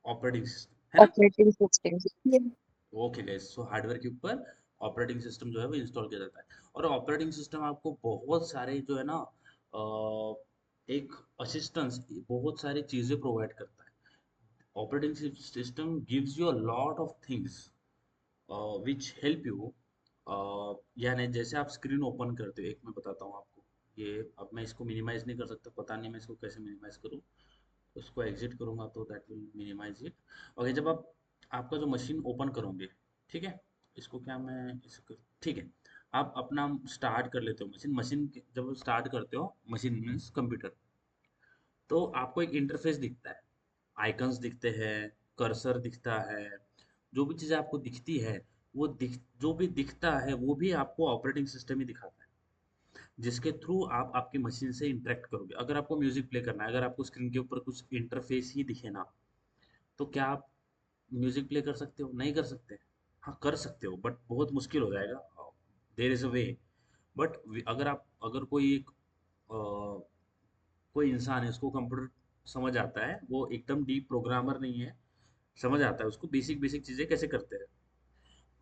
Operating system है ना। Operating system. Okay guys, सो hardware के ऊपर ऑपरेटिंग सिस्टम जो है वो इंस्टॉल किया जाता है। और ऑपरेटिंग सिस्टम आपको बहुत सारे जो है ना एक असिस्टेंस, बहुत सारी चीजें प्रोवाइड करता है। Operating system gives you a lot of things which help you. यानी जैसे आप स्क्रीन ओपन करते हो, एक मैं बताता हूँ आपको। ये अब मैं इसको मिनिमाइज नहीं कर सकता, पता नहीं मैं इसको कैसे मिनिमाइज करूँ। उसको एग्जिट करूंगा तो that will minimise it. Okay, जब आप आपका जो मशीन ओपन करोगे, ठीक है, इसको क्या मैं इसको, ठीक है, आप अपना स्टार्ट कर लेते हो मशीन। जब स्टार्ट करते हो मशीन मीन्स कंप्यूटर, तो आपको एक इंटरफेस दिखता है, आइकन्स दिखते हैं, कर्सर दिखता है। जो भी चीज़ें आपको दिखती है, जो भी दिखता है वो भी आपको ऑपरेटिंग सिस्टम ही दिखाता है, जिसके थ्रू आप आपकी मशीन से इंटरेक्ट करोगे। अगर आपको म्यूजिक प्ले करना है, अगर आपको स्क्रीन के ऊपर कुछ इंटरफेस ही दिखे ना, तो क्या आप म्यूजिक प्ले कर सकते हो? नहीं कर सकते। हाँ, कर सकते हो बट बहुत मुश्किल हो जाएगा। There is a way. But अगर कोई इंसान है, उसको कंप्यूटर समझ आता है, वो एकदम डीप प्रोग्रामर नहीं है, समझ आता है उसको बेसिक बेसिक चीजें कैसे करते हैं।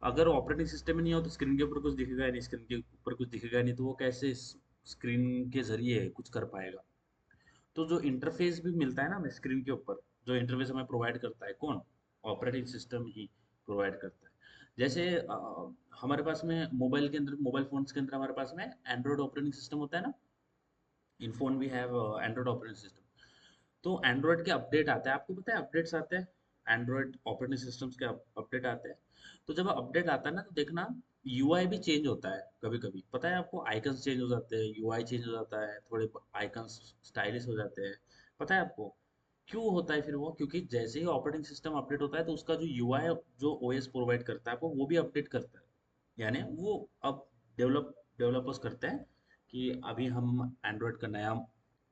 अगर ऑपरेटिंग सिस्टम ही नहीं हो तो स्क्रीन के ऊपर कुछ दिखेगा ही नहीं, स्क्रीन के ऊपर कुछ दिखेगा ही नहीं, तो वो कैसे स्क्रीन के जरिए कुछ कर पाएगा। तो जो इंटरफेस भी मिलता है ना हमें स्क्रीन के ऊपर, जो इंटरफेस हमें प्रोवाइड करता है कौन? ऑपरेटिंग सिस्टम ही प्रोवाइड करता है। जैसे हमारे पास में मोबाइल के अंदर, मोबाइल फोन्स के अंदर हमारे पास में एंड्रॉइड ऑपरेटिंग सिस्टम होता है ना। In phone we have Android operating system. तो एंड्रॉइड के अपडेट आते हैं, आपको पता है अपडेट्स आते हैं, एंड्रॉइड ऑपरेटिंग सिस्टम्स के अपडेट आते हैं। तो जब अपडेट आता है ना, तो देखना यूआई भी चेंज होता है कभी कभी, पता है आपको? आइकन्स चेंज हो जाते हैं, यूआई चेंज हो जाता है, थोड़े आइकन्स स्टाइलिश हो जाते हैं। पता है आपको क्यों होता है फिर वो? क्योंकि जैसे ही ऑपरेटिंग सिस्टम अपडेट होता है, तो उसका जो यूआई, जो ओएस प्रोवाइड करता है आपको, वो भी अपडेट करता है। यानी वो अब डेवलपर्स करते हैं कि अभी हम एंड्रॉइड का नया,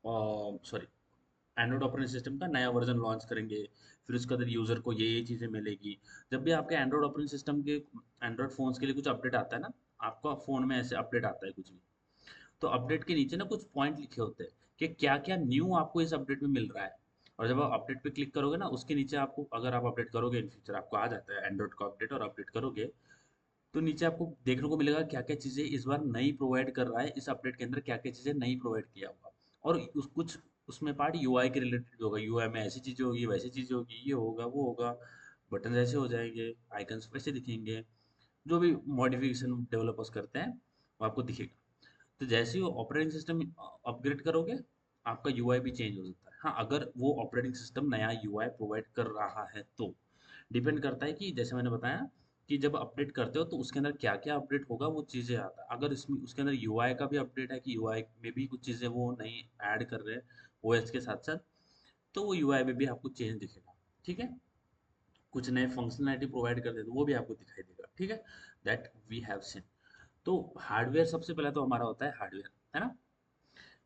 सॉरी, एंड्रॉइड ऑपरेटिंग सिस्टम का नया वर्जन लॉन्च करेंगे। फिर उसके अंदर यूजर को ये चीजें मिलेगी। जब भी आपके एंड्रॉइड ऑपरेटिंग सिस्टम के, एंड्रॉइड फोन्स के लिए कुछ अपडेट आता है ना, आपका फोन में ऐसे अपडेट आता है कुछ भी, तो अपडेट के नीचे ना कुछ पॉइंट लिखे होते हैं कि क्या क्या न्यू आपको इस अपडेट में मिल रहा है। और जब आप अपडेट पे क्लिक करोगे ना, उसके नीचे आपको, अगर आप अपडेट करोगे इन फ्यूचर, आपको आ जाता है एंड्रॉइड का अपडेट और अपडेट करोगे, तो नीचे आपको देखने को मिलेगा क्या क्या चीजें इस बार नई प्रोवाइड कर रहा है, इस अपडेट के अंदर क्या क्या चीजें नई प्रोवाइड किया होगा। और कुछ उसमें पार्ट यूआई के रिलेटेड होगा, यूआई में ऐसी चीजें होगी, वैसी चीजें होगी, ये होगा वो होगा, बटन ऐसे हो जाएंगे, आइकन्स वैसे दिखेंगे। जो भी मॉडिफिकेशन डेवलपर्स करते हैं वो आपको दिखेगा। तो जैसे ही ऑपरेटिंग सिस्टम अपग्रेड करोगे, आपका यूआई भी चेंज हो सकता है। हाँ, अगर वो ऑपरेटिंग सिस्टम नया यूआई प्रोवाइड कर रहा है तो डिपेंड करता है कि जैसे मैंने बताया कि जब अपडेट करते हो तो उसके अंदर क्या क्या अपडेट होगा, वो चीज़ें आता है। अगर इसमें उसके अंदर यूआई का भी अपडेट है कि यूआई में भी कुछ चीज़ें वो नई ऐड कर रहे हैं ओएस के साथ साथ, तो वो यूआई में भी आपको चेंज दिखेगा। ठीक है, कुछ नए फंक्शनैलिटी प्रोवाइड करते हैं तो वो भी आपको दिखाई देगा। ठीक है, दैट वी हैव सीन। तो हार्डवेयर सबसे पहले तो हमारा होता है हार्डवेयर, है ना।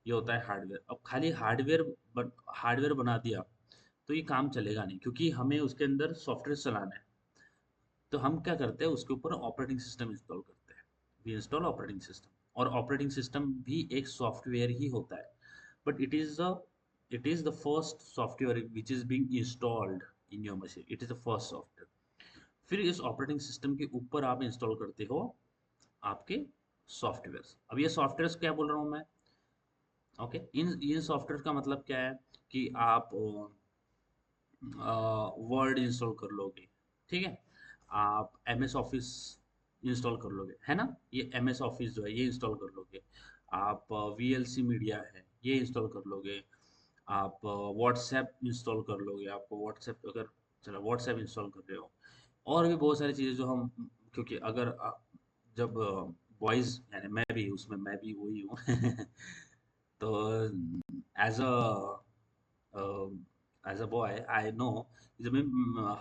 ये होता है हार्डवेयर। अब खाली हार्डवेयर बना दिया तो ये काम चलेगा नहीं, क्योंकि हमें उसके अंदर सॉफ्टवेयर चलाना है। तो हम क्या करते हैं, उसके ऊपर ऑपरेटिंग सिस्टम इंस्टॉल करते हैं। वी इंस्टॉल ऑपरेटिंग सिस्टम, और ऑपरेटिंग सिस्टम भी एक सॉफ्टवेयर ही होता है, but it is the first software which is being installed in your machine. It is the first software. फिर इस ऑपरेटिंग सिस्टम के ऊपर आप इंस्टॉल करते हो आपके सॉफ्टवेयर। अब ये सॉफ्टवेयर क्या बोल रहा हूँ मैं? ओके, इन सॉफ्टवेयर का मतलब क्या है कि आप वर्ड इंस्टॉल कर लोगे, ठीक है, आप एम एस ऑफिस इंस्टॉल कर लोगे, है ना। ये एम एस ऑफिस जो है ये इंस्टॉल कर लोगे। आप वी एल सी मीडिया है ये इंस्टॉल कर लोगे। आप व्हाट्सएप इंस्टॉल कर लोगे, आपको व्हाट्सएप, अगर चलो व्हाट्सएप इंस्टॉल कर रहे हो। और भी बहुत सारी चीज़ें जो हम, क्योंकि अगर जब वॉइस, यानी मैं भी उसमें, मैं भी वही हूँ तो as as a boy I know, जब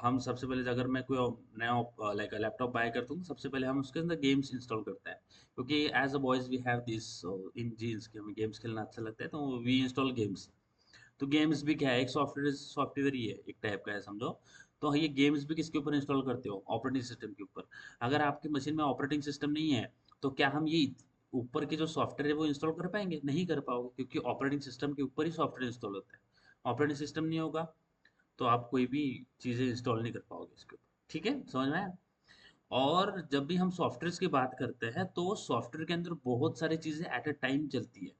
हम सबसे पहले, अगर मैं कोई नया लाइक लैपटॉप बाय करता हूँ, सबसे पहले हम उसके अंदर गेम्स इंस्टॉल करते हैं। क्योंकि as a boys we have this in genes कि हमें गेम्स खेलना अच्छा लगता है, तो वी इंस्टॉल गेम्स। तो गेम्स भी क्या है, एक सॉफ्टवेयर ही है, एक टाइप का है समझो। तो ये गेम्स भी किसके ऊपर इंस्टॉल करते हो? ऑपरेटिंग सिस्टम के ऊपर। अगर आपकी मशीन में ऑपरेटिंग सिस्टम नहीं है, तो क्या हम ये ऊपर के जो सॉफ्टवेयर है वो इंस्टॉल कर पाएंगे? नहीं कर पाओगे, क्योंकि ऑपरेटिंग सिस्टम के ऊपर ही सॉफ्टवेयर इंस्टॉल होता है। ऑपरेटिंग सिस्टम नहीं होगा तो आप कोई भी चीज़ें इंस्टॉल नहीं कर पाओगे इसके ऊपर। ठीक है, समझ में आया? और जब भी हम सॉफ्टवेयर्स की बात करते हैं तो सॉफ्टवेयर के अंदर बहुत सारी चीज़ें एट अ टाइम चलती है।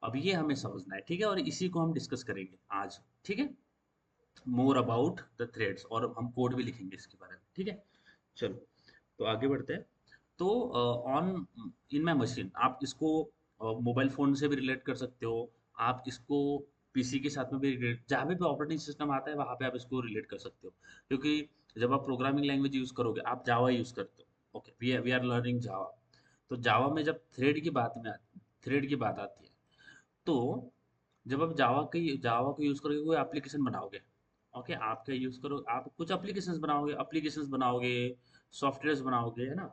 अब ये हमें समझना है, ठीक है, और इसी को हम डिस्कस करेंगे आज। ठीक है, मोर अबाउट द थ्रेड्स, और हम कोड भी लिखेंगे इसके बारे में। ठीक है, चलो तो आगे बढ़ते हैं। तो ऑन इन माई मशीन आप इसको मोबाइल फ़ोन से भी रिलेट कर सकते हो, आप इसको पीसी के साथ में भी रिलेट, जहाँ पे भी ऑपरेटिंग सिस्टम आता है वहाँ पे आप इसको रिलेट कर सकते हो। क्योंकि जब आप प्रोग्रामिंग लैंग्वेज यूज़ करोगे, आप जावा यूज़ करते हो, ओके, वी आर लर्निंग जावा। तो जावा में जब थ्रेड की बात आती है, तो जब आप जावा को यूज़ करके कोई एप्लीकेशन बनाओगे, ओके, आप क्या यूज़ करो, आप कुछ एप्लीकेशंस बनाओगे, सॉफ्टवेयर्स बनाओगे, है ना?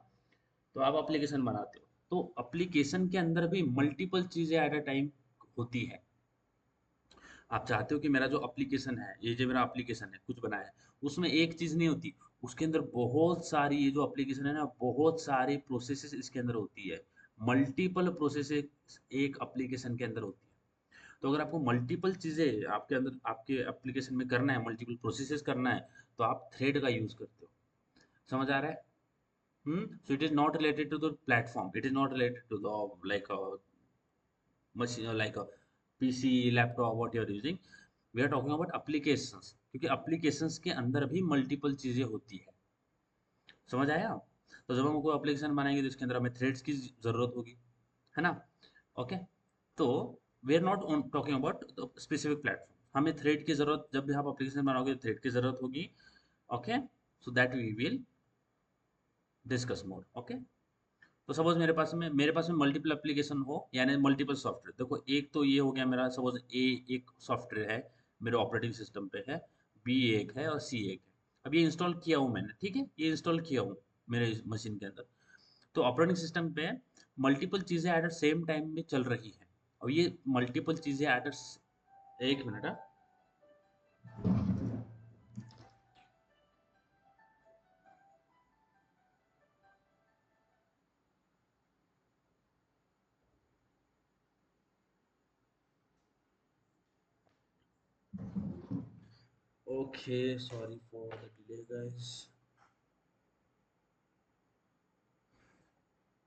तो आप एप्लीकेशन बनाते हो, तो एप्लीकेशन के अंदर भी मल्टीपल चीज़ें एट अ टाइम होती है। आप चाहते हो कि मेरा जो एप्लीकेशन है, ये जो मेरा एप्लीकेशन है कुछ बनाया है, उसमें एक चीज़ नहीं होती, उसके अंदर बहुत सारी, ये जो एप्लीकेशन है ना, बहुत सारी प्रोसेसेस इसके अंदर होती है। मल्टीपल प्रोसेसेस एक एप्लीकेशन के अंदर होती है। तो अगर आपको मल्टीपल चीज़ें आपके अंदर आपके एप्लीकेशन में करना है, मल्टीपल प्रोसेसेस करना है, तो आप थ्रेड का यूज़ करते हो। समझ आ रहा है? So it is not related to the platform. It is not related to the like a machine, like a PC, laptop, what you are using. We are talking about applications, क्योंकि applications के अंदर भी multiple चीज़ें होती है। समझ आया? तो जब हम कोई एप्लीकेशन बनाएंगे तो इसके अंदर हमें थ्रेड्स की ज़रूरत होगी, है ना? ओके, तो we are not talking about specific platform. हमें थ्रेड की ज़रूरत, जब भी आप एप्लीकेशन बनाओगे थ्रेड की ज़रूरत होगी। Okay, so that we will discuss more. Okay, तो सपोज मेरे पास में मल्टीपल एप्लीकेशन हो, यानी मल्टीपल सॉफ्टवेयर। देखो, एक तो ये हो गया मेरा, सपोज ए एक सॉफ्टवेयर है मेरे ऑपरेटिंग सिस्टम पे है, बी एक है और सी एक है। अब ये इंस्टॉल किया हूँ मैंने, ठीक है, ये इंस्टॉल किया हूँ मेरे मशीन के अंदर। तो ऑपरेटिंग सिस्टम पे मल्टीपल चीज़ें एट द सेम टाइम में चल रही हैं। और ये मल्टीपल चीज़ें एक मिनट, हाँ। Okay, sorry for the delay guys.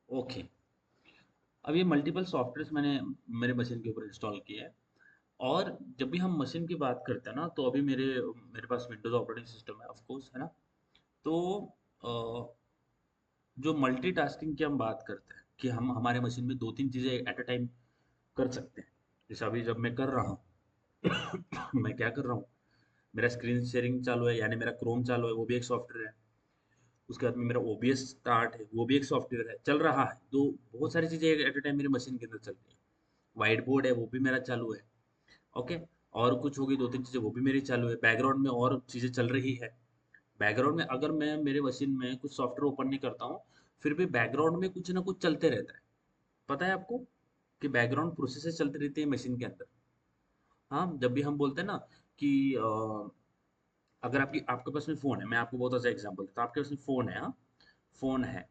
Okay, अब ये मल्टीपल सॉफ्टवेयर्स मैंने मेरे मशीन के ऊपर इंस्टॉल किए हैं। और जब भी हम मशीन की बात करते हैं ना, तो अभी मेरे मेरे पास विंडोज़ ऑपरेटिंग सिस्टम है, ऑफ कोर्स, है ना? तो अ, जो मल्टीटास्किंग की हम बात करते हैं कि हम हमारे मशीन में 2-3 चीज़ें एट अ टाइम कर सकते हैं। जैसे अभी जब मैं कर रहा हूँ मैं क्या कर रहा हूँ, मेरा स्क्रीन शेयरिंग चालू है, यानी मेरा क्रोम चालू है, वो भी एक सॉफ्टवेयर है। उसके बाद में मेरा ओबीएस स्टार्ट है, वो भी एक सॉफ्टवेयर है, चल रहा है। तो बहुत सारी चीज़ें एट अ टाइम मेरी मशीन के अंदर चल रही है। व्हाइट बोर्ड है, वो भी मेरा चालू है। ओके, और कुछ होगी 2-3 चीज़ें, वो भी मेरी चालू है। बैकग्राउंड में और चीज़ें चल रही है। बैकग्राउंड में अगर मैं मेरे मशीन में कुछ सॉफ्टवेयर ओपन नहीं करता हूँ, फिर भी बैकग्राउंड में कुछ ना कुछ चलते रहता है। पता है आपको कि बैकग्राउंड प्रोसेसेस चलती रहती है मशीन के अंदर। हाँ, जब भी हम बोलते हैं ना कि अगर आपके पास में फ़ोन है, मैं आपको बहुत अच्छा एग्जांपल देता हूँ। आपके पास में फ़ोन है, हाँ, फ़ोन है,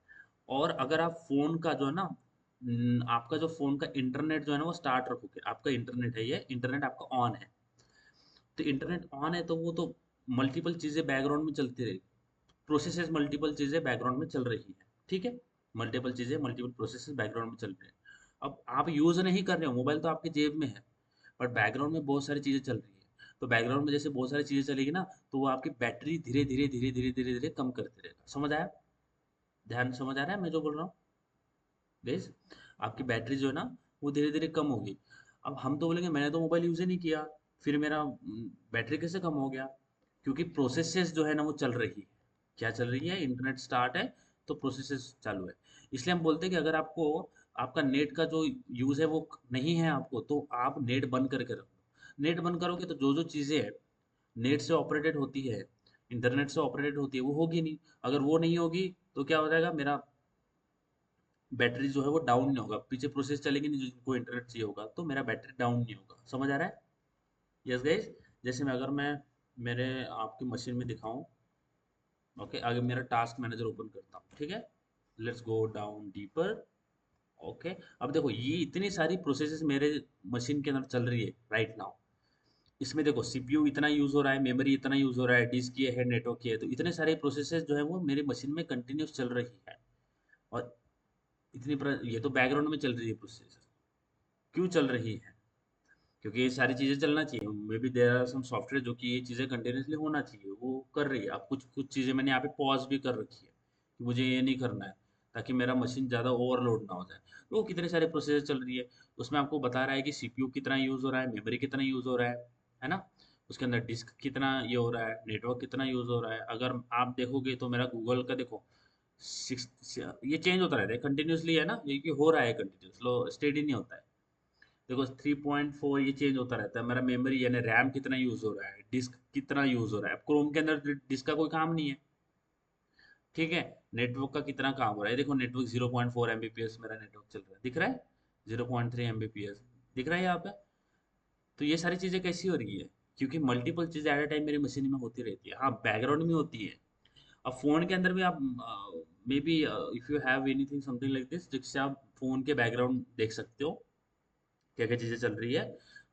और अगर आप फ़ोन का जो है ना, आपका जो फ़ोन का इंटरनेट जो है ना वो स्टार्ट रखोगे, आपका इंटरनेट है, ये इंटरनेट आपका ऑन है। तो इंटरनेट ऑन है तो वो तो मल्टीपल चीज़ें बैकग्राउंड में चलती रहेगी। प्रोसेसेस मल्टीपल चीज़ें बैकग्राउंड में चल रही हैं, ठीक है? मल्टीपल चीज़ें, मल्टीपल प्रोसेसेस बैकग्राउंड में चल रही हैं। अब आप यूज़ नहीं कर रहे हो, मोबाइल तो आपकी जेब में है, बट बैकग्राउंड में बहुत सारी चीज़ें चल रही हैं। तो बैकग्राउंड में जैसे बहुत सारी चीज़ें चलेगी ना, तो वो आपकी बैटरी धीरे-धीरे, धीरे-धीरे, धीरे-धीरे कम करते रहेगा। समझ आया? ध्यान समझ आ रहा है मैं जो बोल रहा हूँ? गाइस, आपकी बैटरी जो है ना, वो धीरे-धीरे कम होगी। अब हम तो बोलेंगे मैंने तो मोबाइल यूज़ ही नहीं किया, फिर मेरा बैटरी कैसे कम हो गया? क्योंकि प्रोसेसेस जो है ना वो चल रही है। क्या चल रही है? इंटरनेट स्टार्ट है, तो प्रोसेसेस चालू है। इसलिए हम बोलते हैं कि अगर आपको आपका नेट का जो यूज़ है वो नहीं है आपको, तो आप नेट बंद करके रखो। नेट बंद करोगे तो जो-जो चीज़ें हैं, नेट से ऑपरेटेड होती है, इंटरनेट से ऑपरेटेड होती है, वो होगी नहीं। अगर वो नहीं होगी, तो क्या हो जाएगा, मेरा बैटरी जो है वो डाउन नहीं होगा, पीछे प्रोसेस चलेगी नहीं जिनको इंटरनेट चाहिए होगा, तो मेरा बैटरी डाउन नहीं होगा। समझ आ रहा है? यस गाइस, जैसे अगर मैं मेरे आपकी मशीन में दिखाऊं, ओके, आगे मेरा टास्क मैनेजर ओपन करता हूँ, ठीक है, let's go down deeper. Okay, अब देखो ये इतनी सारी प्रोसेसेस मेरे मशीन के अंदर चल रही है राइट नाउ। इसमें देखो सीपीयू इतना यूज हो रहा है, मेमोरी इतना यूज हो रहा है, डिस्क ये है, नेटवर्क ये है, तो इतने सारे प्रोसेसेस जो है वो मेरे मशीन में कंटिन्यूस चल रही है। और ये तो बैकग्राउंड में चल रही है प्रोसेस। क्यों चल रही है? क्योंकि ये सारी चीजें चलना चाहिए। Maybe there are some software जो कि ये चीजें कंटिन्यूसली होना चाहिए, वो कर रही है। अब कुछ कुछ चीजें मैंने यहाँ पे पॉज भी कर रखी है कि मुझे ये नहीं करना है, ताकि मेरा मशीन ज़्यादा ओवरलोड ना हो जाए। तो वो कितने सारे प्रोसेस चल रही है, उसमें आपको बता रहा है कि सीपीयू कितना यूज़ हो रहा है, मेमोरी कितना यूज़ हो रहा है ना? उसके अंदर डिस्क कितना ये हो रहा है, नेटवर्क कितना यूज़ हो रहा है। अगर आप देखोगे तो मेरा गूगल का देखो, सिक्स, ये चेंज होता रहता है कंटिन्यूसली, है ना? ये हो रहा है कंटिन्यूस, लो स्टेडी नहीं होता है। देखो 3.4 ये चेंज होता रहता है। मेरा मेमोरी यानी रैम कितना यूज हो रहा है, डिस्क कितना यूज हो रहा है। अब क्रोम के अंदर डिस्क का कोई काम नहीं है, ठीक है। नेटवर्क का कितना काम हो रहा है, देखो नेटवर्क 0.4 Mbps मेरा नेटवर्क चल रहा है, दिख रहा है? 0.3 Mbps दिख रहा है यहाँ पे। तो ये सारी चीजें कैसी हो रही है? क्योंकि मल्टीपल चीजें एट अ टाइम मेरी मशीन में होती रहती है। हाँ, बैकग्राउंड में होती है। अब फोन के अंदर भी आप may be if you have anything something like this, जिससे आप फोन के बैकग्राउंड देख सकते हो, क्या क्या चीजें चल रही है।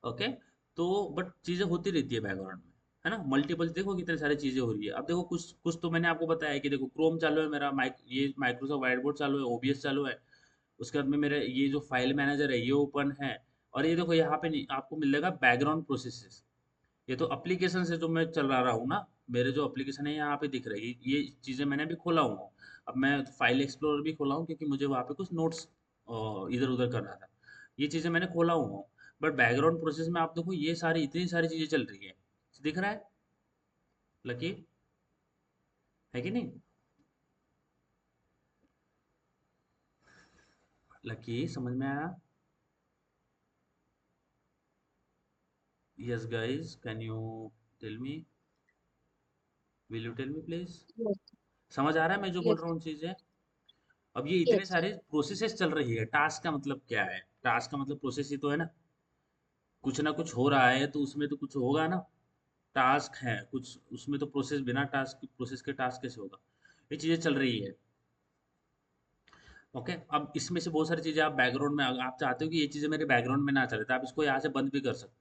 ओके। तो बट चीजें होती रहती है बैकग्राउंड में, है ना? मल्टीपल देखो कितनी सारी चीजें हो रही है। अब देखो कुछ कुछ तो मैंने आपको बताया कि देखो क्रोम चालू है मेरा, ये माइक्रोसॉफ्ट व्हाइट बोर्ड चालू है, ओबीएस चालू है। उसके बाद में मेरा ये जो फाइल मैनेजर है ये ओपन है। और ये देखो यहाँ पे नहीं आपको मिल जाएगा बैकग्राउंड प्रोसेसेस। ये तो एप्लीकेशन से जो मैं चला रहा हूँ ना, मेरे जो एप्लीकेशन है यहाँ पे दिख रही है, ये चीजें मैंने अभी खोला हुआ हूँ। अब मैं फाइल एक्सप्लोरर भी खोला हूँ, क्योंकि मुझे वहाँ पे कुछ नोट्स इधर उधर करना था। ये चीजें मैंने खोला हुआ हूँ। बट बैकग्राउंड प्रोसेस में आप देखो ये सारी इतनी सारी चीजें चल रही है। दिख रहा है लकी? है कि नहीं? लकी समझ में आया? Yes guys, can you tell me? Will you tell me please? Yes, समझ आ रहा है मैं जो बोल yes, रहा हूँ चीजें? अब ये इतने yes. सारे प्रोसेसेस चल रही है। टास्क का मतलब क्या है? टास्क का मतलब प्रोसेस ही तो है ना। कुछ ना कुछ हो रहा है तो उसमें तो कुछ होगा ना। टास्क है कुछ उसमें, तो प्रोसेस बिना टास्क प्रोसेस के टास्क कैसे होगा? ये चीजें चल रही है। ओके। अब इसमें से बहुत सारी चीजें आप बैकग्राउंड में, अगर आप चाहते हो कि ये चीजें मेरे बैकग्राउंड में ना चले, तो आप इसको यहाँ से बंद भी कर सकते हो।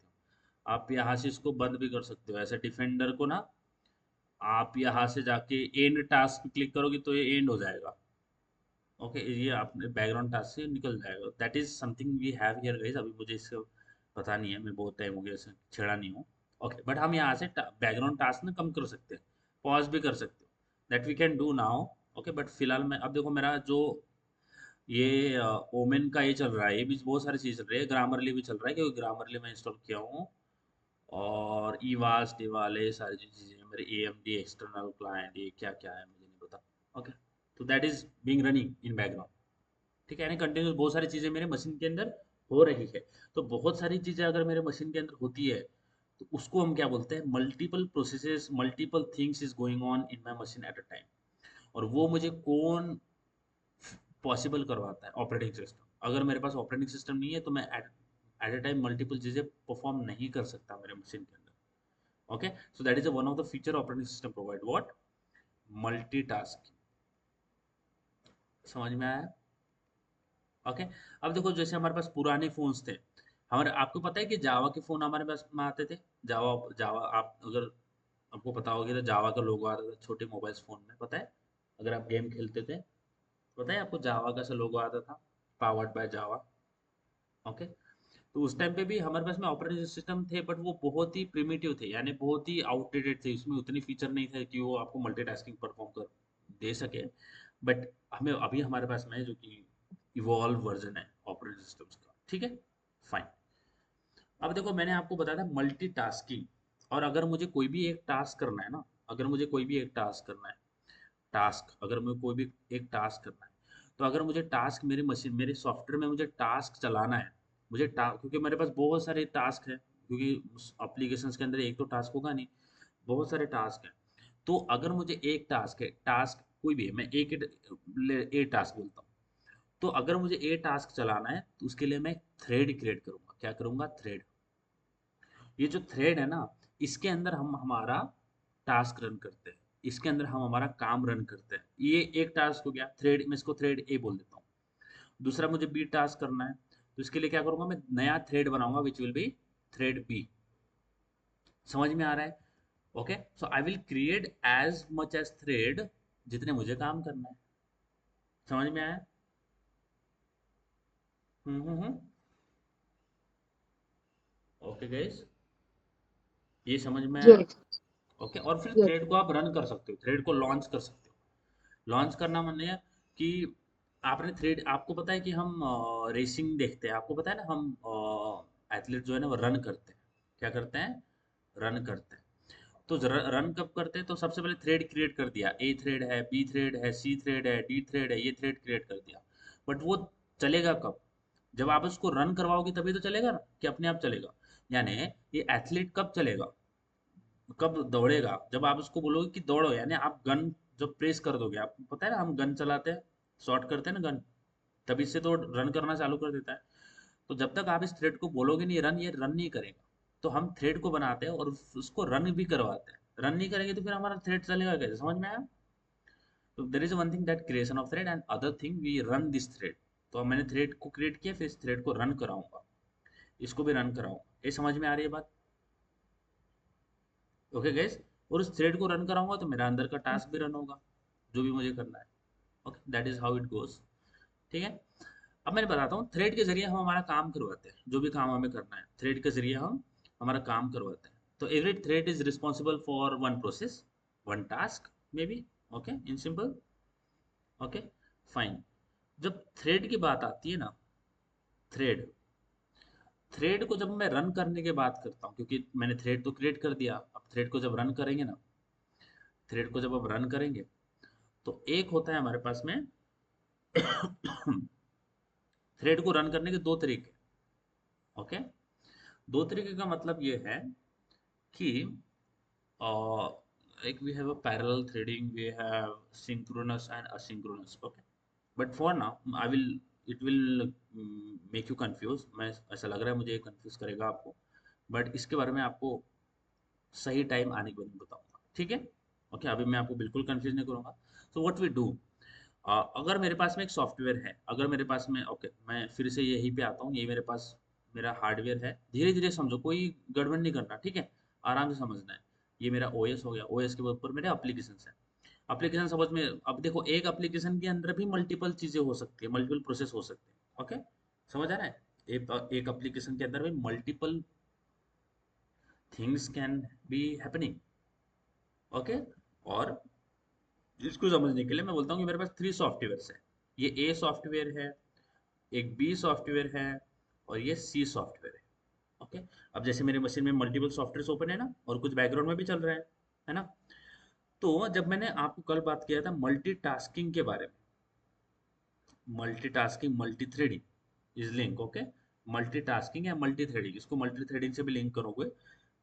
आप यहाँ से इसको बंद भी कर सकते हो, ऐसे डिफेंडर को ना। आप यहाँ से जाके एंड टास्क पे क्लिक करोगे तो ये एंड हो जाएगा। ओके, ये आपने बैकग्राउंड टास्क से निकल जाएगा। That is something we have here guys. अभी मुझे इससे पता नहीं है, मैं बहुत टाइम हो गया इसे छेड़ा नहीं हूँ। ओके, बट हम यहाँ से बैकग्राउंड टास्क ना कम कर सकते हैं, पॉज भी कर सकते हो। That we can do now. Okay, but फिलहाल मैं अब देखो मेरा जो ये ओमेन का ये चल रहा है, ये भी बहुत सारी चीज़ चल रही है। ग्रामरली भी चल रहा है, क्योंकि ग्रामरली मैं इंस्टॉल किया हूँ। और ईवास वाले सारी जो चीज़ें मेरे A M D external client, ये क्या क्या है मुझे नहीं पता। ओके। तो that is being running in background. ठीक है, यानी कंटिन्यूस बहुत सारी चीज़ें मेरे मशीन के अंदर हो रही है। तो बहुत सारी चीज़ें अगर मेरे मशीन के अंदर होती है, तो उसको हम क्या बोलते हैं? Multiple processes, multiple things is going on in my machine at a time. और वो मुझे कौन पॉसिबल करवाता है? Operating system. अगर मेरे पास ऑपरेटिंग सिस्टम नहीं है तो मैं at at a time multiple चीज़ें परफॉर्म नहीं कर सकता मेरे मशीन के अंदर। Okay. So that is one of the feature operating system provide, what? Multitasking. समझ में आया? ओके। अब देखो जैसे हमारे पास पुराने फोन्स थे, हमारे आपको पता है कि जावा के फोन हमारे पास में आते थे। जावा जावा आप अगर आपको पता होगा तो जावा का लोगो आता था छोटे मोबाइल फोन में, पता है? अगर आप गेम खेलते थे, पता है आपको जावा का सा लोगो आता था, पावर्ड बाय जावा। ओके। तो उस टाइम पे भी हमारे पास में ऑपरेटिंग सिस्टम थे, बट वो बहुत ही प्रिमिटिव थे, यानी बहुत ही आउटडेटेड थे। उसमें उतनी फीचर नहीं थे कि वो आपको मल्टीटास्किंग परफॉर्म कर दे सके। बट हमें अभी हमारे पास में है जो कि इवॉल्व वर्जन है ऑपरेटिंग सिस्टम्स का, ठीक है। फाइन। अब देखो मैंने आपको बताया था मल्टीटास्किंग। और अगर मुझे कोई भी एक टास्क करना है ना, अगर मुझे कोई भी एक टास्क करना है, टास्क अगर मुझे कोई भी एक टास्क करना है, तो अगर मुझे टास्क मेरी मशीन मेरे सॉफ्टवेयर में मुझे टास्क चलाना है, क्योंकि मेरे पास बहुत सारे टास्क हैं, क्योंकि एप्लीकेशंस के अंदर एक तो टास्क होगा नहीं, बहुत सारे टास्क हैं। तो अगर मुझे एक टास्क है, टास्क कोई भी है, मैं ए टास्क बोलता हूँ। तो अगर मुझे ए टास्क चलाना है तो उसके लिए मैं थ्रेड क्रिएट करूंगा। क्या करूंगा? थ्रेड। ये जो थ्रेड है ना, इसके अंदर हम हमारा टास्क रन करते हैं, इसके अंदर हम हमारा काम रन करते हैं। ये एक टास्क हो गया थ्रेड, मैं इसको थ्रेड ए बोल देता हूँ। दूसरा मुझे बी टास्क करना है, तो इसके लिए क्या करूंगा? मैं नया थ्रेड बनाऊंगा which will be thread B. समझ में आ रहा है? Okay, so I will create as much as thread जितने मुझे काम करना है। समझ में आया? हम्म। ओके गाइस, ये समझ में आया? Yes, ओके, और फिर yes. थ्रेड को आप रन कर सकते हो, थ्रेड को लॉन्च कर सकते हो। लॉन्च करना माने कि आपने थ्रेड, आपको पता है कि हम रेसिंग देखते हैं, आपको पता है ना, हम एथलीट जो है ना वो रन करते हैं। क्या करते हैं? रन करते हैं। तो रन कब करते हैं? तो सबसे पहले थ्रेड क्रिएट कर दिया, ए थ्रेड है, बी थ्रेड है, सी थ्रेड है, डी थ्रेड है, ये थ्रेड क्रिएट कर दिया। बट वो चलेगा कब? जब आप उसको रन करवाओगे तभी तो चलेगा ना, कि अपने आप चलेगा? यानी ये एथलीट कब चलेगा, कब दौड़ेगा? जब आप उसको बोलोगे कि दौड़ो, यानी आप गन जब प्रेस कर दोगे, आपको पता है ना हम गन चलाते हैं, शॉट करते हैं ना गन, तभी से तो रन करना चालू कर देता है। तो जब तक आप इस थ्रेड को बोलोगे नहीं रन, ये रन नहीं करेगा। तो हम थ्रेड को बनाते हैं और उसको रन भी करवाते हैं। रन नहीं करेंगे तो फिर हमारा थ्रेड चलेगा कैसे? समझ में आया? तो there is one thing that creation of thread and other thing we run this thread. तो अब मैंने थ्रेड को क्रिएट किया, फिर इस थ्रेड को रन कराऊंगा, इसको भी रन कराऊंगा। ये समझ में आ रही है बात? ओके गैस, और उस थ्रेड को रन कराऊंगा तो मेरा अंदर का टास्क भी रन होगा, जो भी मुझे करना है। Okay, that is how it goes. ठीक है, अब मैंने बताता हूँ, थ्रेड के जरिए हम हमारा काम करवाते हैं, जो भी काम हमें करना है थ्रेड के जरिए हम हमारा काम करवाते हैं। तो every thread is responsible for one process, one task may be. Okay, in simple. Okay, fine. जब थ्रेड की बात आती है ना, थ्रेड थ्रेड को जब मैं रन करने की बात करता हूँ, क्योंकि मैंने थ्रेड तो क्रिएट कर दिया, अब थ्रेड को जब रन करेंगे ना, थ्रेड को जब अब रन करेंगे, तो एक होता है हमारे पास में थ्रेड को रन करने के दो तरीके। ओके, दो तरीके का मतलब ये है कि like we have a parallel threading, we have synchronous and asynchronous. Okay, but for now I will, it will make you confuse, मैं ऐसा लग रहा है मुझे कंफ्यूज करेगा आपको, बट इसके बारे में आपको सही टाइम आने के बाद में बताऊंगा। ठीक है? ओके, अभी मैं आपको बिल्कुल कंफ्यूज नहीं करूंगा। सो व्हाट वी डू, अगर मेरे पास में एक सॉफ्टवेयर है, अगर मेरे पास में, ओके मैं फिर से यहीं पे आता हूँ, ये मेरे पास मेरा हार्डवेयर है, धीरे धीरे समझो, कोई गड़बड़ नहीं करना, ठीक है? आराम से समझना है। ये मेरा ओएस हो गया, ओएस के ऊपर मेरे एप्लीकेशन है। एप्लीकेशन समझ में, अब देखो एक एप्लीकेशन के अंदर भी मल्टीपल चीजें हो सकती है, मल्टीपल प्रोसेस हो सकते हैं। ओके, समझ आ रहा है? एक एप्लीकेशन के अंदर भी multiple things can be happening. Okay, और इसको समझने के लिए मैं बोलता हूँ कि मेरे पास थ्री सॉफ्टवेयर है। ये ए सॉफ्टवेयर है, एक बी सॉफ्टवेयर है, और ये सी सॉफ्टवेयर है। ओके, अब जैसे मेरे मशीन में मल्टीपल सॉफ्टवेयर ओपन है ना, और कुछ बैकग्राउंड में भी चल रहा है ना? तो जब मैंने आपको कल बात किया था मल्टीटास्किंग के बारे में, multitasking multi threading is link. Okay, multitasking या मल्टी थ्रेडिंग, इसको मल्टी थ्रेडिंग से भी लिंक करोगे।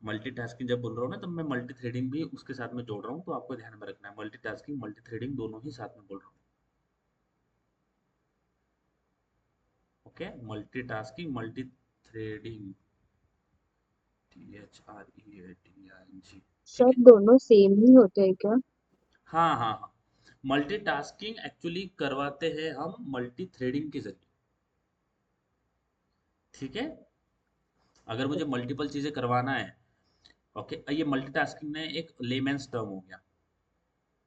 मल्टीटास्किंग जब बोल रहा हूँ ना, तब मैं मल्टी थ्रेडिंग भी उसके साथ में जोड़ रहा हूँ, तो आपको ध्यान में रखना है मल्टीटास्किंग मल्टी थ्रेडिंग दोनों ही साथ में बोल रहा हूँ। Okay, multitasking multi threading, THREADING। ठीक सर है, दोनों सेम ही होते हैं क्या? हाँ हाँ हाँ, मल्टीटास्किंग एक्चुअली करवाते हैं हम मल्टी थ्रेडिंग के जरिए। ठीक है, अगर मुझे मल्टीपल चीजें करवाना है, ओके, ये मल्टीटास्किंग में एक लेमेंस टर्म हो गया।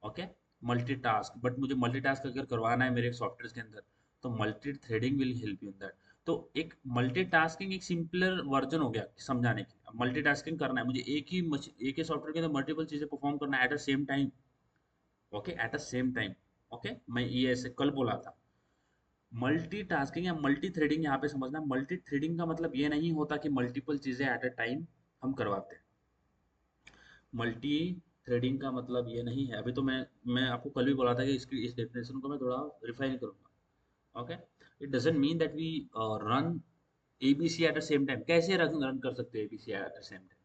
ओके, मल्टीटास्क, बट मुझे मल्टीटास्क अगर करवाना है मेरे सॉफ्टवेयर के अंदर, तो multi threading will help you in that. तो एक मल्टीटास्किंग एक सिंपलर वर्जन हो गया समझाने के। मल्टीटास्किंग करना है मुझे, एक ही सॉफ्टवेयर के अंदर मल्टीपल चीजें परफॉर्म करना है eight a same time. Okay, eight a same time. Okay, मैं ये ऐसे कल बोला था। मल्टीटास्किंग या मल्टी थ्रेडिंग यहाँ पे समझना, मल्टी थ्रेडिंग का मतलब ये नहीं होता कि मल्टीपल चीजें एट अ टाइम हम करवाते हैं। मल्टी थ्रेडिंग का मतलब ये नहीं है, अभी तो मैं आपको कल भी बोला था कि इसकी इस डेफिनेशन को मैं थोड़ा रिफाइन करूंगा। Okay, it doesn't mean that we run ABC at the same time. कैसे रन कर सकते हैं ABC at the same time?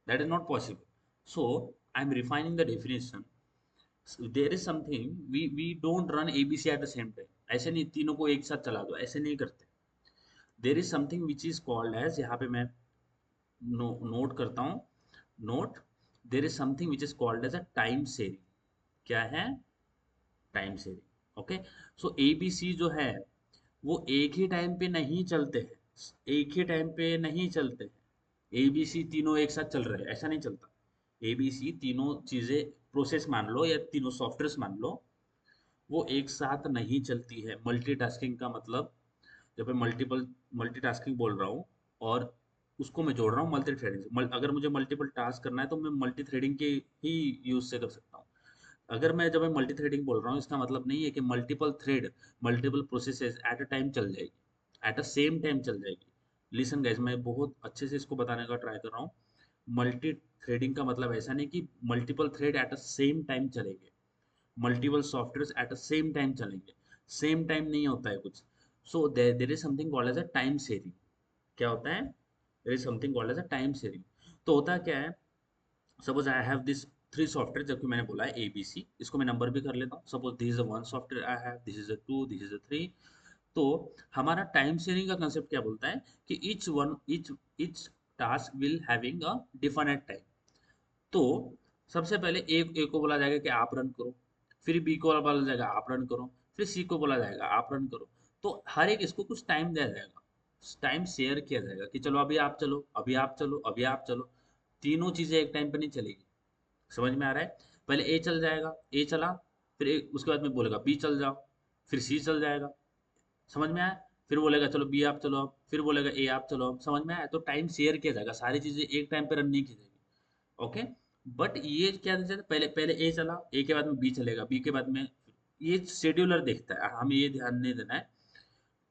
That is not possible. So I am refining the definition. There is something, we don't run ABC at the same time, ऐसे नहीं तीनों को एक साथ चला दो, ऐसे नहीं करते। There is something which is called as, यहाँ पे मैं नोट करता हूँ, note, there is something which is called as a time sharing. क्या है? Time sharing. Okay, so ABC जो है वो एक ही टाइम पे नहीं चलते हैं, एक ही टाइम पे नहीं चलते हैं। ए बी सी तीनों एक साथ चल रहे हैं, ऐसा नहीं चलता। ए बी सी तीनों चीजें, प्रोसेस मान लो या तीनों सॉफ्टवेयर मान लो, वो एक साथ नहीं चलती है। मल्टीटास्किंग का मतलब, जब मैं मल्टीटास्किंग बोल रहा हूँ, और उसको मैं जोड़ रहा हूँ मल्टी थ्रेडिंग से। अगर मुझे मल्टीपल टास्क करना है तो मैं मल्टी थ्रेडिंग के ही यूज से कर सकता हूँ। अगर मैं, जब मैं मल्टी थ्रेडिंग बोल रहा हूँ, इसका मतलब नहीं है कि multiple thread, multiple processes eight a time चल जाएगी, एट अ सेम टाइम चल जाएगी। लिसन गाइस, मैं बहुत अच्छे से इसको बताने का ट्राई कर रहा हूँ। मल्टी थ्रेडिंग का मतलब ऐसा नहीं कि multiple thread at a same time चलेंगे, multiple software at a same time चलेंगे, सेम टाइम नहीं होता है कुछ। So there is something called as a time sharing. क्या होता है? There is something called as a time sharing. तो होता क्या है, suppose I have this three software, जबकि मैंने बोला है ए बी सी, इसको मैं नंबर भी कर लेता हूँ। Suppose this is a one software I have, this is a two, this is a three. तो हमारा टाइम शेयरिंग का कंसेप्ट क्या बोलता है कि each task will having a definite time. तो सबसे पहले ए को बोला जाएगा कि आप रन करो, फिर बी को बोला जाएगा आप रन करो, फिर सी को बोला जाएगा आप रन करो। तो हर एक इसको कुछ टाइम दिया जाएगा, टाइम शेयर किया जाएगा कि चलो अभी आप चलो, अभी आप चलो, अभी आप चलो। तीनों चीजें एक टाइम पे नहीं चलेगी। समझ में आ रहा है? पहले ए चल जाएगा, ए चला, फिर उसके बाद में बोलेगा बी चल जाओ, फिर सी चल जाएगा। समझ में आया? फिर बोलेगा चलो बी आप चलो अब, फिर बोलेगा ए आप चलो अब। समझ में आया? तो टाइम शेयर किया जाएगा, सारी चीजें एक टाइम पे रन नहीं की जाएगी। ओके। बट ये क्या देखते हैं, पहले पहले ए चला, ए के बाद में बी चलेगा, बी के बाद में, ये शेड्यूलर देखता है, हमें ये ध्यान नहीं देना है।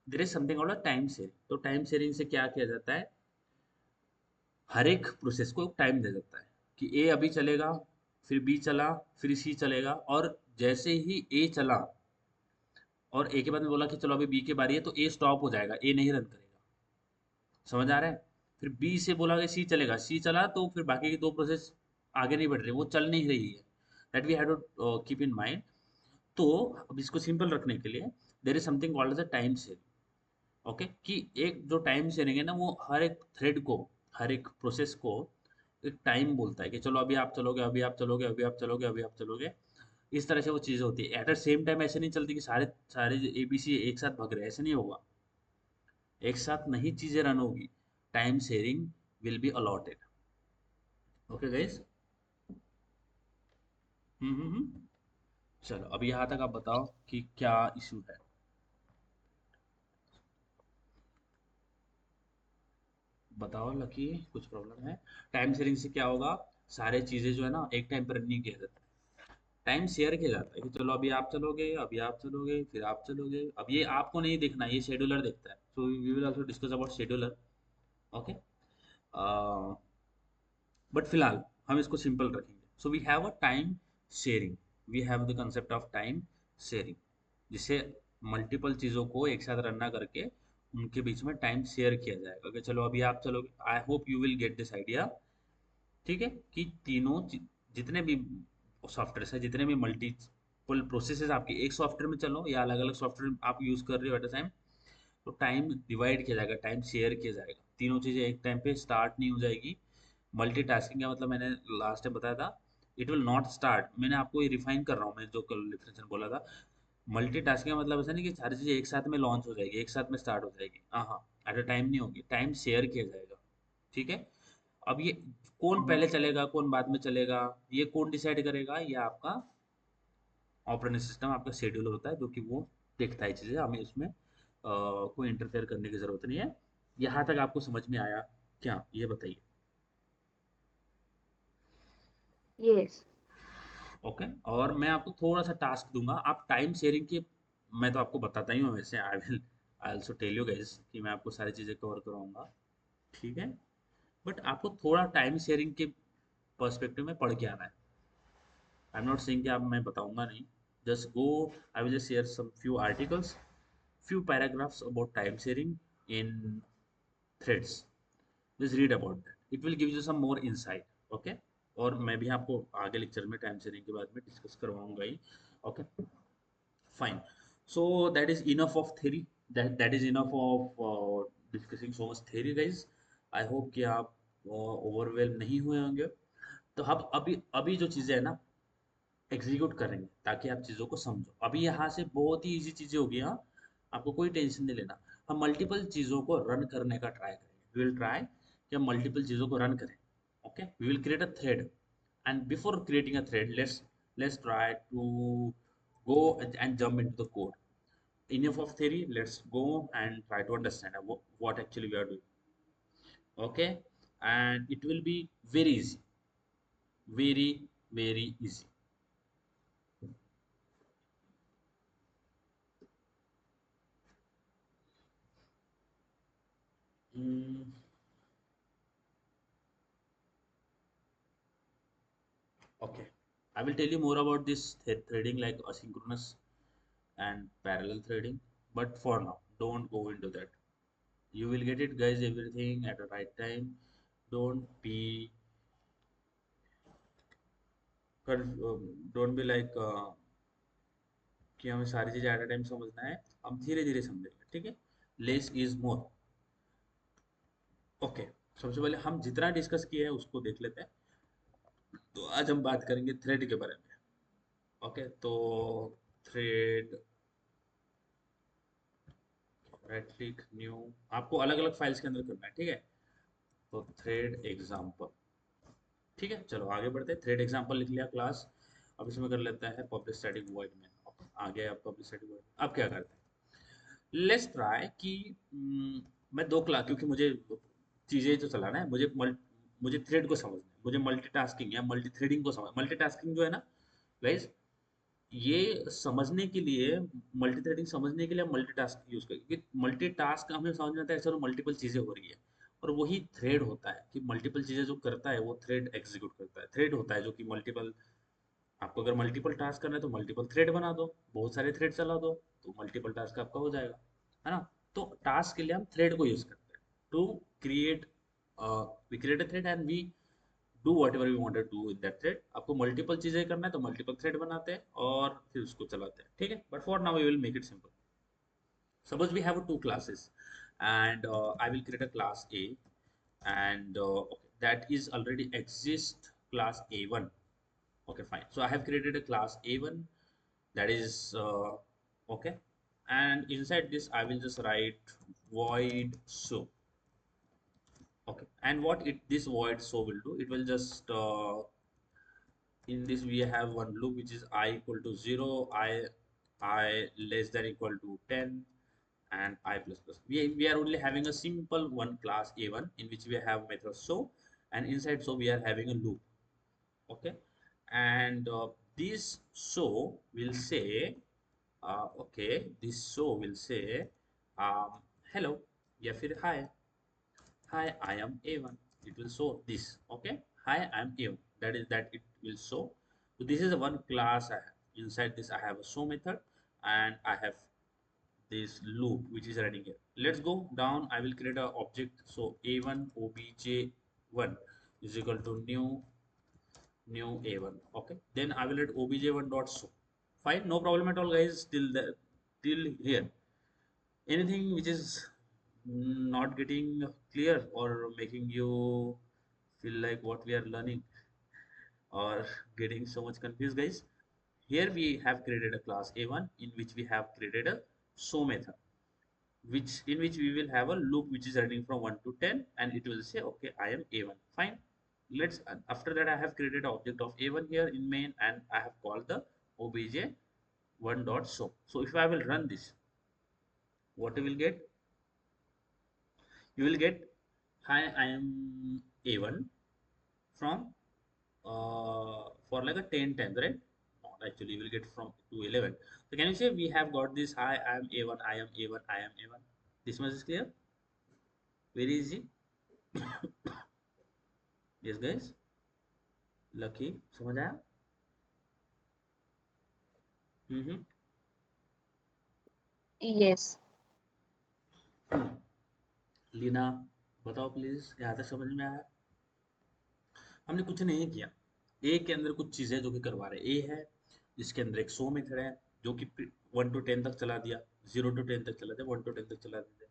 There is something called time sharing. तो टाइम शेयरिंग से क्या किया जाता है, हर एक प्रोसेस को टाइम दिया जाता है कि ए अभी चलेगा, फिर बी चला, फिर सी चलेगा, और जैसे ही ए चला और ए के बाद में बोला कि चलो अभी बी की बारी है, तो ए स्टॉप हो जाएगा, ए नहीं रन करेगा। समझ आ रहा है? फिर बी से बोला कि सी चलेगा, सी चला तो फिर बाकी की दो प्रोसेस आगे नहीं बढ़ रही, वो चल नहीं रही है। That we have to keep in mind. तो अब इसको सिंपल रखने के लिए there is something called as a time sharing. Okay, कि एक जो टाइम शेयरिंग है ना, वो हर एक थ्रेड को, हर एक प्रोसेस को एक टाइम बोलता है कि चलो अभी आप चलोगे, अभी आप चलोगे, अभी आप चलोगे, अभी आप चलोगे। इस तरह से वो चीज़ें होती है। एट द सेम टाइम ऐसे नहीं चलती कि सारे सारे ए बी सी एक साथ भाग रहे हैं, ऐसे नहीं होगा। एक साथ नहीं चीज़ें रन होगी। Time sharing will be allotted. Okay guys. चलो अब यहाँ तक आप बताओ कि क्या इशू है। बताओ लकी, कुछ प्रॉब्लम है? टाइम शेयरिंग से क्या होगा, सारे चीजें जो है ना एक टाइम पर रन नहीं किया जाता है, टाइम शेयर किया जाता है कि चलो अभी आप चलोगे, अभी आप चलोगे, फिर आप चलोगे। अब ये आपको नहीं देखना, ये शेड्यूलर देखता है। So we will also discuss about scheduler. Okay. But फिलहाल हम इसको सिंपल रखेंगे। So we have a time sharing, we have the concept of time sharing, जिसे मल्टीपल चीज़ों को एक साथ रन ना करके उनके बीच में टाइम शेयर किया जाएगा कि चलो अभी आप चलोगे। I hope you will get this idea. ठीक है, कि जितने भी सॉफ्टवेयर है, जितने भी मल्टीपल प्रोसेसेस आपकी एक सॉफ्टवेयर में चलो या अलग अलग सॉफ्टवेयर आप यूज कर रहे हो एट अ टाइम, तो टाइम डिवाइड किया जाएगा, टाइम शेयर किया जाएगा। तीनों चीजें एक टाइम पे स्टार्ट नहीं हो जाएगी। मल्टीटास्किंग का मतलब मैंने लास्ट टाइम बताया था, इट विल नॉट स्टार्ट। मैंने आपको ये रिफाइन कर रहा हूँ, मैंने जो कल डिफिनेशन बोला था। मल्टीटास्किंग का मतलब ऐसा नहीं कि सारी चीजें एक साथ में लॉन्च हो जाएगी, एक साथ में स्टार्ट हो जाएगी। हाँ हाँ, एट अ टाइम नहीं होगी, टाइम शेयर किया जाएगा। ठीक है। अब ये कौन पहले चलेगा, कौन बाद में चलेगा, ये कौन डिसाइड करेगा? ये आपका ऑपरेटिंग सिस्टम, आपका शेड्यूलर होता है, जो कि वो देखता है चीज़ें। हमें उसमें कोई इंटरफेयर करने की ज़रूरत नहीं है। यहाँ तक आपको समझ में आया क्या, ये बताइए। यस। ओके। और मैं आपको थोड़ा सा टास्क दूंगा, आप टाइम शेयरिंग की, मैं तो आपको बताता ही हूँ वैसे, I also tell you guys कि मैं आपको सारी चीज़ें कवर करवाऊंगा। ठीक है। बट आपको थोड़ा टाइम शेयरिंग के पर्सपेक्टिव में पढ़ के आना है। आई एम नॉट सेइंग कि आप, मैं बताऊंगा नहीं। Just go, I will just share some few articles, few paragraphs about time sharing in threads. Just read about that. It will give you some more insight. Okay. और मैं भी आपको आगे लेक्चर में टाइम शेयरिंग के बारे में discuss करवाऊंगा ही। Okay, fine. So that is enough of theory, that is enough of discussing so much theory guys. I hope कि आप ओवरवेल नहीं हुए होंगे। तो हम अभी अभी जो चीज़ें है ना, एग्जीक्यूट करेंगे ताकि आप चीज़ों को समझो। अभी यहाँ से बहुत ही इजी चीज़ें होगी। हाँ, आपको कोई टेंशन नहीं लेना। हम मल्टीपल चीज़ों को रन करने का ट्राई करेंगे, विल ट्राई कि हम मल्टीपल चीज़ों को रन करें. Okay, we will create a thread, and before creating a thread, let's try to go and jump into the code. Enough of theory, let's go and try to understand what actually we are doing. Okay, and it will be very easy, very easy. Mm, okay, I will tell you more about this threading, like asynchronous and parallel threading, but for now don't go into that. You will get it, guys, everything at the right time. Don't be don't be like कि हमें सारी चीज़ें eight a time समझना है. हम धीरे धीरे समझेंगे, ठीक है. Less is more. ओके, सबसे पहले हम जितना डिस्कस किए हैं उसको देख लेते हैं. तो आज हम बात करेंगे थ्रेड के बारे में. ओके, तो थ्रेड, राइट क्लिक, न्यू. आपको अलग अलग फाइल्स के अंदर करना है, ठीक है. तो थ्रेड एग्जाम्पल, ठीक है. चलो आगे बढ़ते हैं. थ्रेड एग्जाम्पल लिख लिया क्लास. अब इसमें कर लेता है पब्लिक स्टैटिक वॉइड में. आ गया पब्लिक स्टैटिक वॉइड. अब क्या करते हैं, लेट्स ट्राई कि मैं दो क्लास, क्योंकि मुझे चीज़ें तो चलाना है, मुझे थ्रेड को समझना है, मुझे मल्टीटास्किंग या मल्टी थ्रेडिंग को समझ. मल्टीटास्किंग जो है ना गाइस, ये समझने के लिए, मल्टी थ्रेडिंग समझने के लिए हम मल्टीटास्क यूज करें, क्योंकि मल्टीटास्क हमें समझ में आता है ऐसा मल्टीपल चीज़ें हो रही है. और वही थ्रेड होता है कि मल्टीपल चीज़ें जो करता है वो थ्रेड एग्जीक्यूट करता है. थ्रेड होता है जो कि मल्टीपल, आपको अगर मल्टीपल टास्क करना है तो मल्टीपल थ्रेड बना दो, बहुत सारे थ्रेड चला दो, तो मल्टीपल टास्क आपका हो जाएगा, है ना. तो टास्क के लिए हम थ्रेड को यूज करते हैं to create, we create a thread and we do whatever we wanted to in that thread. आपको मल्टीपल चीजें करना है तो मल्टीपल थ्रेड बनाते हैं और फिर उसको चलाते हैं, ठीक है. But for now we will make it simple. Suppose we have two classes, and I will create a class A, and okay, that is already exist class A1. Okay, fine. So I have created a class A1, that is okay, and inside this I will just write void show. Okay, and what it this void show will do, it will just in this we have one loop which is I equal to 0, I less than equal to 10, and I plus plus. We are only having a simple one class A1 in which we have method show, and inside so we are having a loop. Okay, and this show will say okay, this show will say hello, या फिर hi, I am A1. It will show this. Okay, hi, I am A1. That is that it will show. So this is the one class I have. Inside this I have a show method, and I have this loop which is running here. Let's go down. I will create a object. So A1 obj1 is equal to new A1. Okay, then I will let obj1 dot show. Fine, no problem at all, guys. Till here. Anything which is not getting clear or making you feel like what we are learning, or getting so much confused, guys? Here we have created a class A1 in which we have created a show method, which we will have a loop which is running from 1 to 10, and it will say okay, I am A1. Fine. Let's After that I have created an object of A1 here in main, and I have called the obj1 dot show. So if I will run this, what you will get, you will get hi, I am A1 from for like a 10 times, right? Not actually, you will get from to 11. So can you say we have got this hi, I am A1, I am A1, I am A1. This much is clear. Very easy. Yes, guys. Lucky, समझ आया? हम्म. Yes. Leena, बताओ please, यहाँ तक समझ में आया? हमने कुछ नहीं किया. ए के अंदर कुछ चीजें जो कि करवा रहे. ए है जिसके अंदर एक शो मेथड है जो कि 1 to 10 तक चला दिया, 0 to 10 तक चला दिया, 1 to 10 तक चला दिया.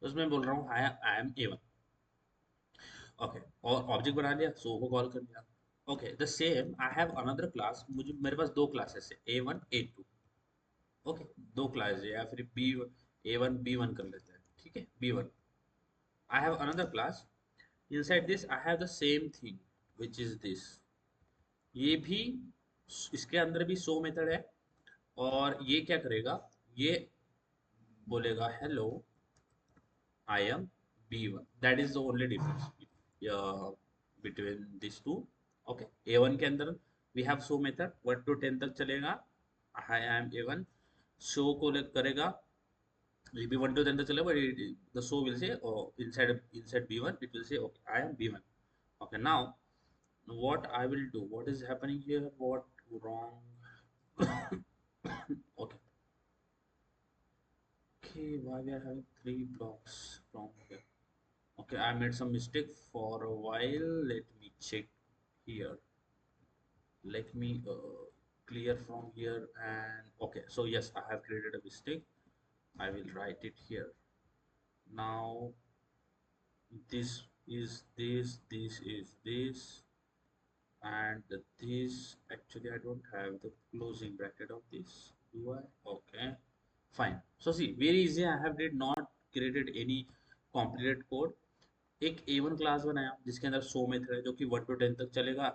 तो उसमें बोल रहा हूँ आई एम A1. ओके, और ऑब्जेक्ट बना लिया, सो को कॉल कर दिया. Okay, the same I have another class. मेरे पास दो क्लासेस है, A1 A2. ओके, दो क्लास है, या फिर B A1 B1 कर लेते हैं, ठीक है. B1 I have another class. Inside this I have the same thing, which is this. ये भी इसके अंदर भी show method है, और ये क्या करेगा, ये बोलेगा hello I am B1. That is the only difference between these two. Okay, A1 के अंदर we have show method 1 to 10 तक चलेगा. I am A1. show को करेगा, ये भी 1 to 10 तक चलेगा, but the show will say, oh, inside B1 it will say okay I am B1. Okay, now what I will do, what is happening here, what wrong? Okay, okay, why we are having 3 blocks from here? Okay, I made some mistake for a while. Let me check here. Let me clear from here. And okay, so yes, I have created a mistake. I will write it here. Now this is this is this, and this, actually I don't have the closing bracket of this, do I? Okay, fine. So see, very easy. I have did not created any complicated code. एक A1 class बनाया जिसके अंदर सो method है, जो कि 1 to 10 तक चलेगा.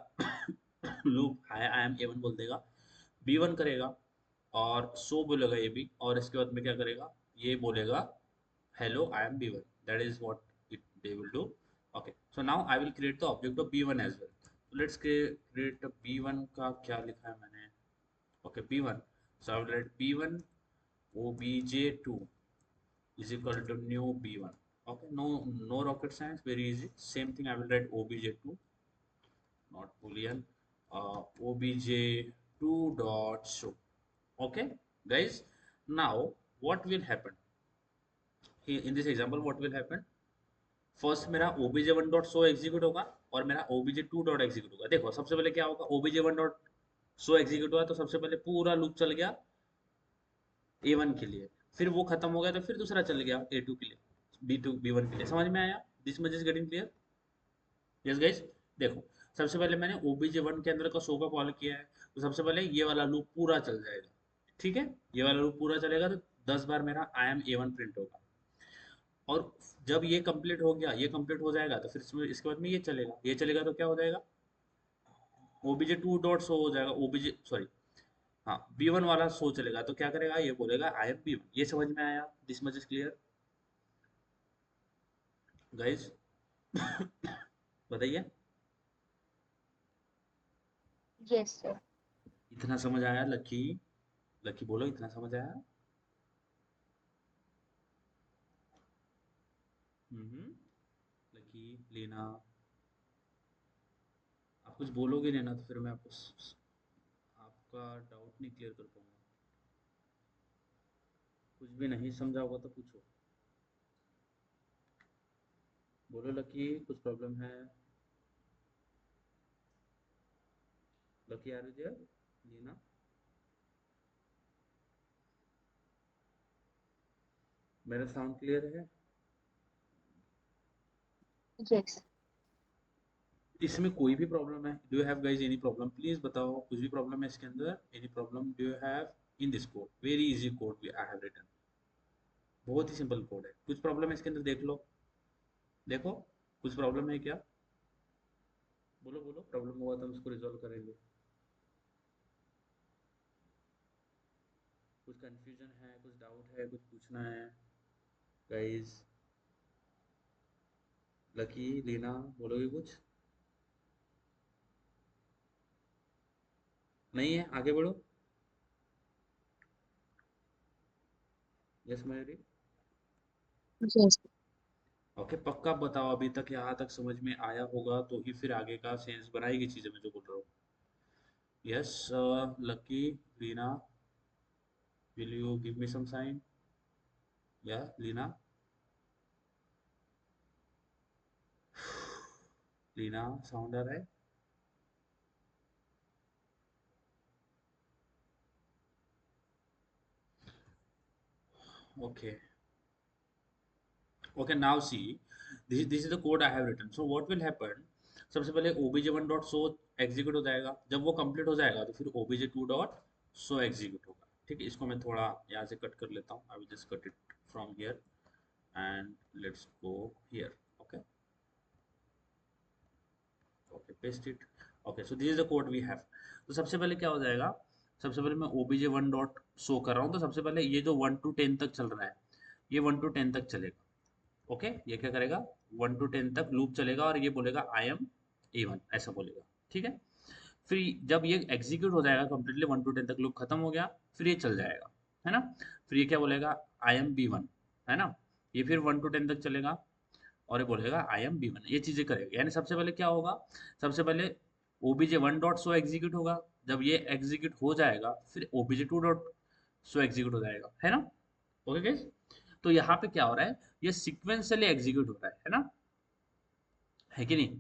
Loop hi I am A1 बोल देगा, B1 करेगा, और सो बोलेगा ये भी, और इसके बाद में क्या करेगा, ये बोलेगा hello I am B1. That is what they will do. Okay, so now I will create the object of B1 as well. So let's create a B1 का क्या लिखा है मैंने. Okay, B1. So I will write B1 obj2 is equal to new B1. Okay, no rocket science, very easy. Same thing I will write obj2, not boolean, obj2 dot show. Okay guys, now what will happen here in this example, what will happen, first मेरा obj1 dot show execute होगा, और मेरा obj2 dot execute होगा. देखो सबसे पहले क्या होगा, obj1 डॉट शो एग्जीक्यूट हुआ तो सबसे पहले पूरा लूप चल गया A1 के लिए, फिर वो खत्म हो गया तो फिर दूसरा चल गया A2 के लिए, B2 B1 के लिए. समझ में आया? This much is getting clear? Yes guys, देखो सबसे पहले मैंने obj1 के अंदर का शो का कॉल किया है, तो सबसे पहले ये वाला लूप पूरा चल जाएगा. ठीक है, ये वाला लूप पूरा चलेगा तो 10 बार मेरा आई एम A1 प्रिंट होगा, और जब ये कंप्लीट हो गया, ये कंप्लीट हो जाएगा तो फिर इसके बाद में ये चलेगा, ये चलेगा तो क्या हो जाएगा, obj2 डॉट शो हो जाएगा, obj सॉरी, हाँ B1 वाला शो चलेगा तो क्या करेगा, ये बोलेगा आई एम B1. ये समझ में आया? This much is clear guys? बताइए, Yes, sir. इतना समझ आया? लकी, लकी बोलो, इतना समझ आया? लकी, लीना, आप कुछ बोलोगे नहीं ना तो फिर मैं आपको आपका डाउट नहीं क्लियर कर पाऊंगा. कुछ भी नहीं समझा होगा तो पूछो. बोलो लकी, कुछ प्रॉब्लम है? Lucky are you there? Leena, मेरा साउंड क्लियर है? Yes. इसमें कोई भी प्रॉब्लम है? Do you have guys any problem? Please बताओ, कुछ भी प्रॉब्लम है इसके अंदर? Any problem do you have in this code? Very easy code I have written, बहुत ही सिंपल कोड है. कुछ प्रॉब्लम है इसके अंदर? देख लो, देखो कुछ प्रॉब्लम है क्या? बोलो बोलो, प्रॉब्लम हुआ तो हम उसको रिजॉल्व करेंगे. कुछ कंफ्यूजन है, कुछ डाउट है, कुछ पूछना है गाइस? लकी, लीना, बोलोगे कुछ? नहीं है? आगे बढ़ो. यस मयूरी. Yes. ओके, पक्का बताओ, अभी तक यहाँ तक समझ में आया होगा तो ही फिर आगे का सेंस बनाएगी चीजें मैं जो बोल रहा हूँ. Yes, Lucky, Leena, will you give me some sign? या लीना, लीना साउंड आ रहा है? Okay, okay, now see, this is the code I have written. So what will happen, सबसे पहले obj1 डॉट शो एग्जीक्यूट हो जाएगा, जब वो कंप्लीट हो जाएगा तो फिर obj2 डॉट शो एग्जीक्यूट होगा. ठीक है, इसको मैं थोड़ा यहाँ से कट कर लेता हूँ. I will just cut it from here and let's go here. Paste it. Okay, so this is the code we have. तो सबसे पहले क्या हो जाएगा, सबसे पहले मैं obj1 डॉट शो कर रहा हूँ, तो सबसे पहले ये जो 1 to 10 तक चल रहा है, ये 1 to 10 तक चलेगा। ओके, ये क्या करेगा, 1 to 10 तक लूप चलेगा और ये बोलेगा आई एम A1 ऐसा बोलेगा। ठीक है, फिर जब ये एग्जीक्यूट हो जाएगा कंप्लीटली, 1 to 10 तक लूप खत्म हो गया, फिर ये चल जाएगा, है ना। फिर ये क्या बोलेगा, आई एम B1, है ना। ये फिर 1 to 10 तक चलेगा और ये बोलेगा आई एम B1, ये चीजें करेगा। यानी सबसे पहले क्या होगा, सबसे पहले obj1 डॉट शो एग्जीक्यूट होगा, जब ये एग्जीक्यूट हो जाएगा फिर obj2 डॉट शो एग्जीक्यूट हो जाएगा, है ना। ओके गाइस, तो यहाँ पे क्या हो रहा है, ये सीक्वेंशियली एग्जीक्यूट हो रहा है ना, है कि नहीं।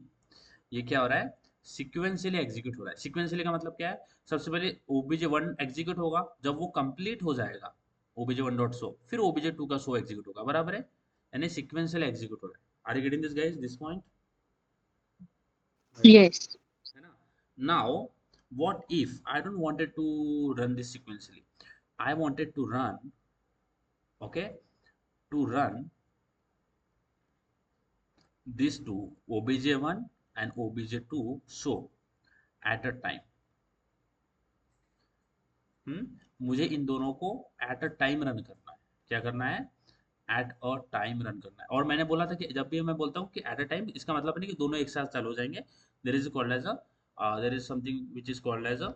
ये क्या हो रहा है, सीक्वेंशियली एग्जीक्यूट हो रहा है। सीक्वेंशियली का मतलब क्या है, सबसे पहले obj1 एग्जीक्यूट होगा, जब वो कंप्लीट हो जाएगा obj1 डॉट शो, फिर obj2 का शो एग्जीक्यूट होगा, बराबर है। यानी सीक्वेंशियल एग्जीक्यूट हो रहा है। Are you getting this guys, this point, Yes. है ना। Now what if I don't wanted to run this sequentially, I wanted to run, okay, to run these two, obj1 and obj2 show at a time। मुझे इन दोनों को eight a time run करना है। क्या करना है, एट अ टाइम रन करना है। और मैंने बोला था कि जब भी मैं बोलता हूँ कि एट अ टाइम, इसका मतलब नहीं कि दोनों एक साथ चालू हो जाएंगे। There is called as a there is something which is called as a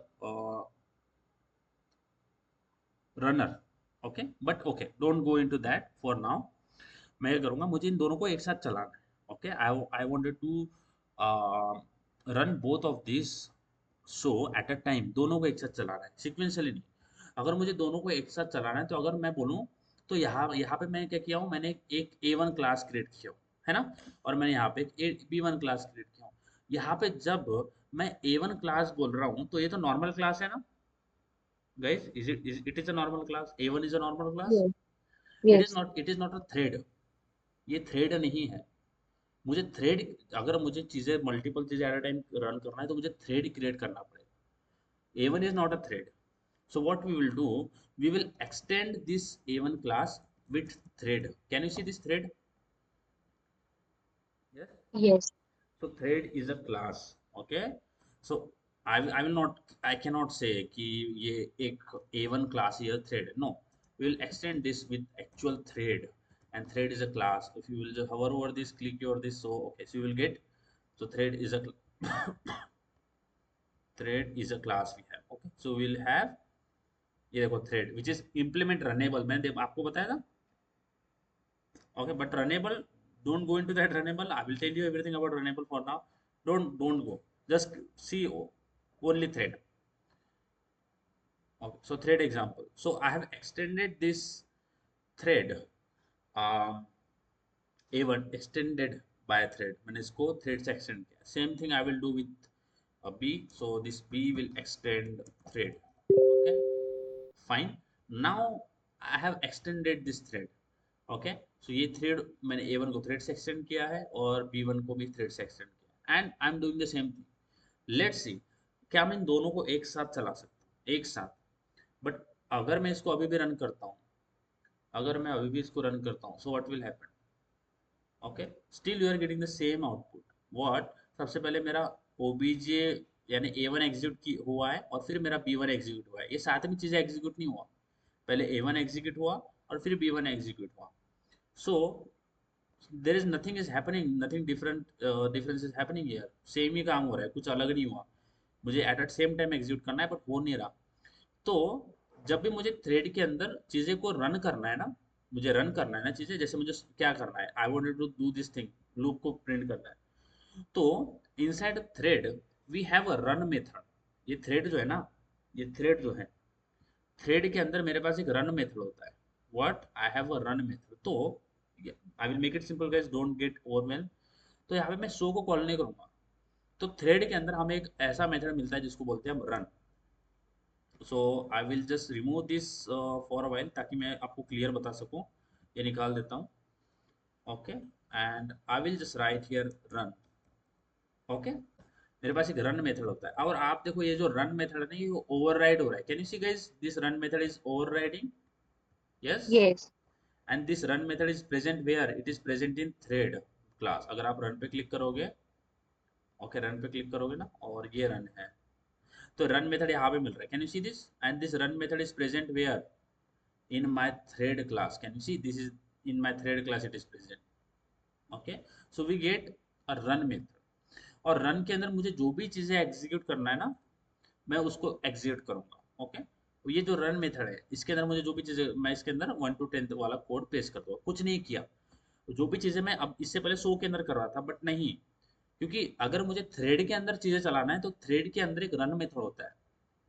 runner. Okay, but okay, don't go into that for now. मैं ये करूंगा, मुझे इन दोनों को एक साथ चलाना है। Okay, I wanted to run both of this show at a time, दोनों को एक साथ चलाना है, सिक्वेंशियली नहीं। अगर मुझे दोनों को एक साथ चलाना है, तो अगर मैं बोलूँ, तो यहाँ यहाँ पे मैंने क्या किया हूँ, मैंने एक A1 क्लास क्रिएट किया हूँ, है ना। और मैंने यहाँ पे एक B1 क्लास क्रिएट किया हूँ। यहाँ पे जब मैं A1 क्लास बोल रहा हूँ, तो ये तो नॉर्मल क्लास है ना guys, it is a normal class, A1 is a normal class, Yes. Yes. it is not a thread, ये थ्रेड नहीं है। मुझे थ्रेड, अगर मुझे चीजें मल्टीपल चीजें एट अ टाइम रन करना है, तो मुझे थ्रेड क्रिएट करना पड़ेगा। A1 is not a thread, so what we will do, we will extend this A1 class with thread। Can you see this thread? Yes, Yes. so thread is a class। okay, so I will not, I cannot say कि ये एक A1 class है thread, no, we will extend this with actual thread, and thread is a class। if you will just hover over this, click over this, so okay, so you will get, so thread is a thread is a class we have। okay, so we will have, ये देखो thread which is implement runnable, मैंने आपको बताया था। okay, but runnable, don't go into that runnable, I will tell you everything about runnable for now, don't go, just see only thread। okay, so thread example, so I have extended this thread, um, A1 extended by a thread, मैंने इसको thread से extend किया। same thing I will do with a B, so this B will extend thread। okay, fine, now I have extended this thread। Okay, so ये thread मैंने A1 को thread से extend किया है और B1 को भी थ्रेड से एक्सटेंड किया, and I am doing the same thing. Let's see, क्या मैं इन दोनों को एक साथ चला सकता हूँ, एक साथ। बट अगर मैं इसको अभी भी रन करता हूँ, अगर मैं अभी भी इसको रन करता हूँ, so what will happen, okay, still you are getting the same output. What, सबसे पहले मेरा ओबीजे यानी A1 एग्जीक्यूट की हुआ है और फिर मेरा B1 एग्जीक्यूट हुआ है, ये साथ में चीजें एग्जीक्यूट नहीं हुआ। पहले A1 एग्जीक्यूट हुआ और फिर B1 एग्जीक्यूट हुआ। So there is nothing is happening, nothing different, difference is happening here, same ही काम हो रहा है, कुछ अलग नहीं हुआ। मुझे at at same time execute करना है बट हो नहीं रहा। तो जब भी मुझे थ्रेड के अंदर चीजें को रन करना है ना, मुझे रन करना है ना चीजें, जैसे मुझे क्या करना है, I wanted to do this thing, loop को प्रिंट करना है, तो inside thread we have a run method. ये थ्रेड जो है ना, ये थ्रेड जो है, थ्रेड के अंदर मेरे पास एक रन मेथड होता है। What, I have a run method. तो I will make it simple guys, don't get overwhelm. तो यहाँ पे मैं शो को कॉल नहीं करूंगा, तो थ्रेड के अंदर हमें एक ऐसा मेथड मिलता है जिसको बोलते हैं हम run. So I will just remove this for a while, ताकि मैं आपको क्लियर बता सकूं। ये निकाल देता हूँ। Okay, and I will just right here run. Okay, मेरे पास एक रन मेथड होता है, और आप देखो ये जो रन मेथड है ना, ये ओवरराइड हो रहा है। Can you see guys, this run method is overriding. Yes, Yes. And this run method is present where, it is present in thread class. अगर आप रन पे क्लिक करोगे, ओके, रन पे क्लिक करोगे ना, और ये रन है। तो रन मेथड यहाँ पे मिल रहा है, can you see this, and this run method is present where, in my thread class. Can you see this is in my thread class it is present. Okay, so we get a run method, और run के अंदर मुझे जो भी चीजें execute करना है ना, मैं उसको एग्जीक्यूट करूंगा। ओके, तो ये जो रन मेथड है इसके अंदर मुझे जो भी चीजें, मैं इसके अंदर 1 to 10 वाला कोड पेस्ट कर दूंगा, कुछ नहीं किया। जो भी चीजें मैं अब इससे पहले शो के अंदर कर रहा था, बट नहीं, क्योंकि अगर मुझे थ्रेड के अंदर चीजें चलाना है तो थ्रेड के अंदर एक रन मेथड होता है,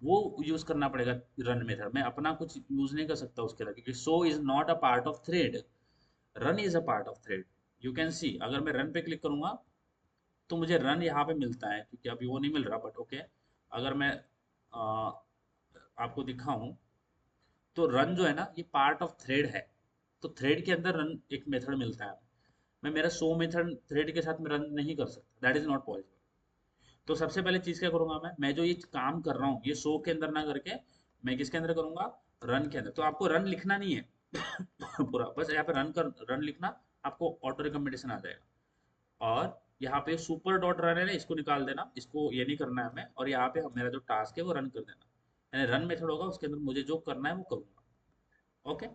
वो यूज करना पड़ेगा। रन मेथड मैं अपना कुछ यूज नहीं कर सकता उसके अंदर, क्योंकि show is not a part of thread, run is a part of thread. You can see, अगर मैं रन पे क्लिक करूंगा तो मुझे रन यहाँ पे मिलता है, क्योंकि अभी वो नहीं मिल रहा, बट ओके। अगर मैं आपको दिखाऊं, तो रन जो है ना ये पार्ट ऑफ थ्रेड है, तो थ्रेड के अंदर रन एक मेथड मिलता है। मैं मेरा शो मेथड थ्रेड के साथ में रन नहीं कर सकता, दैट इज नॉट पॉसिबल। तो सबसे पहले चीज क्या करूंगा, मैं जो ये काम कर रहा हूँ ये शो के अंदर ना करके मैं किसके अंदर करूंगा, रन के अंदर। तो आपको रन लिखना नहीं है पूरा, बस यहाँ पे रन लिखना, आपको ऑटो रिकमेंडेशन आ जाएगा। और यहाँ पे सुपर डॉट रन है ना, इसको निकाल देना, इसको ये नहीं करना है हमें, और यहाँ पे मेरा जो टास्क है वो रन कर देना, यानी रन मेथड होगा उसके अंदर मुझे जो करना है वो करूंगा। Okay,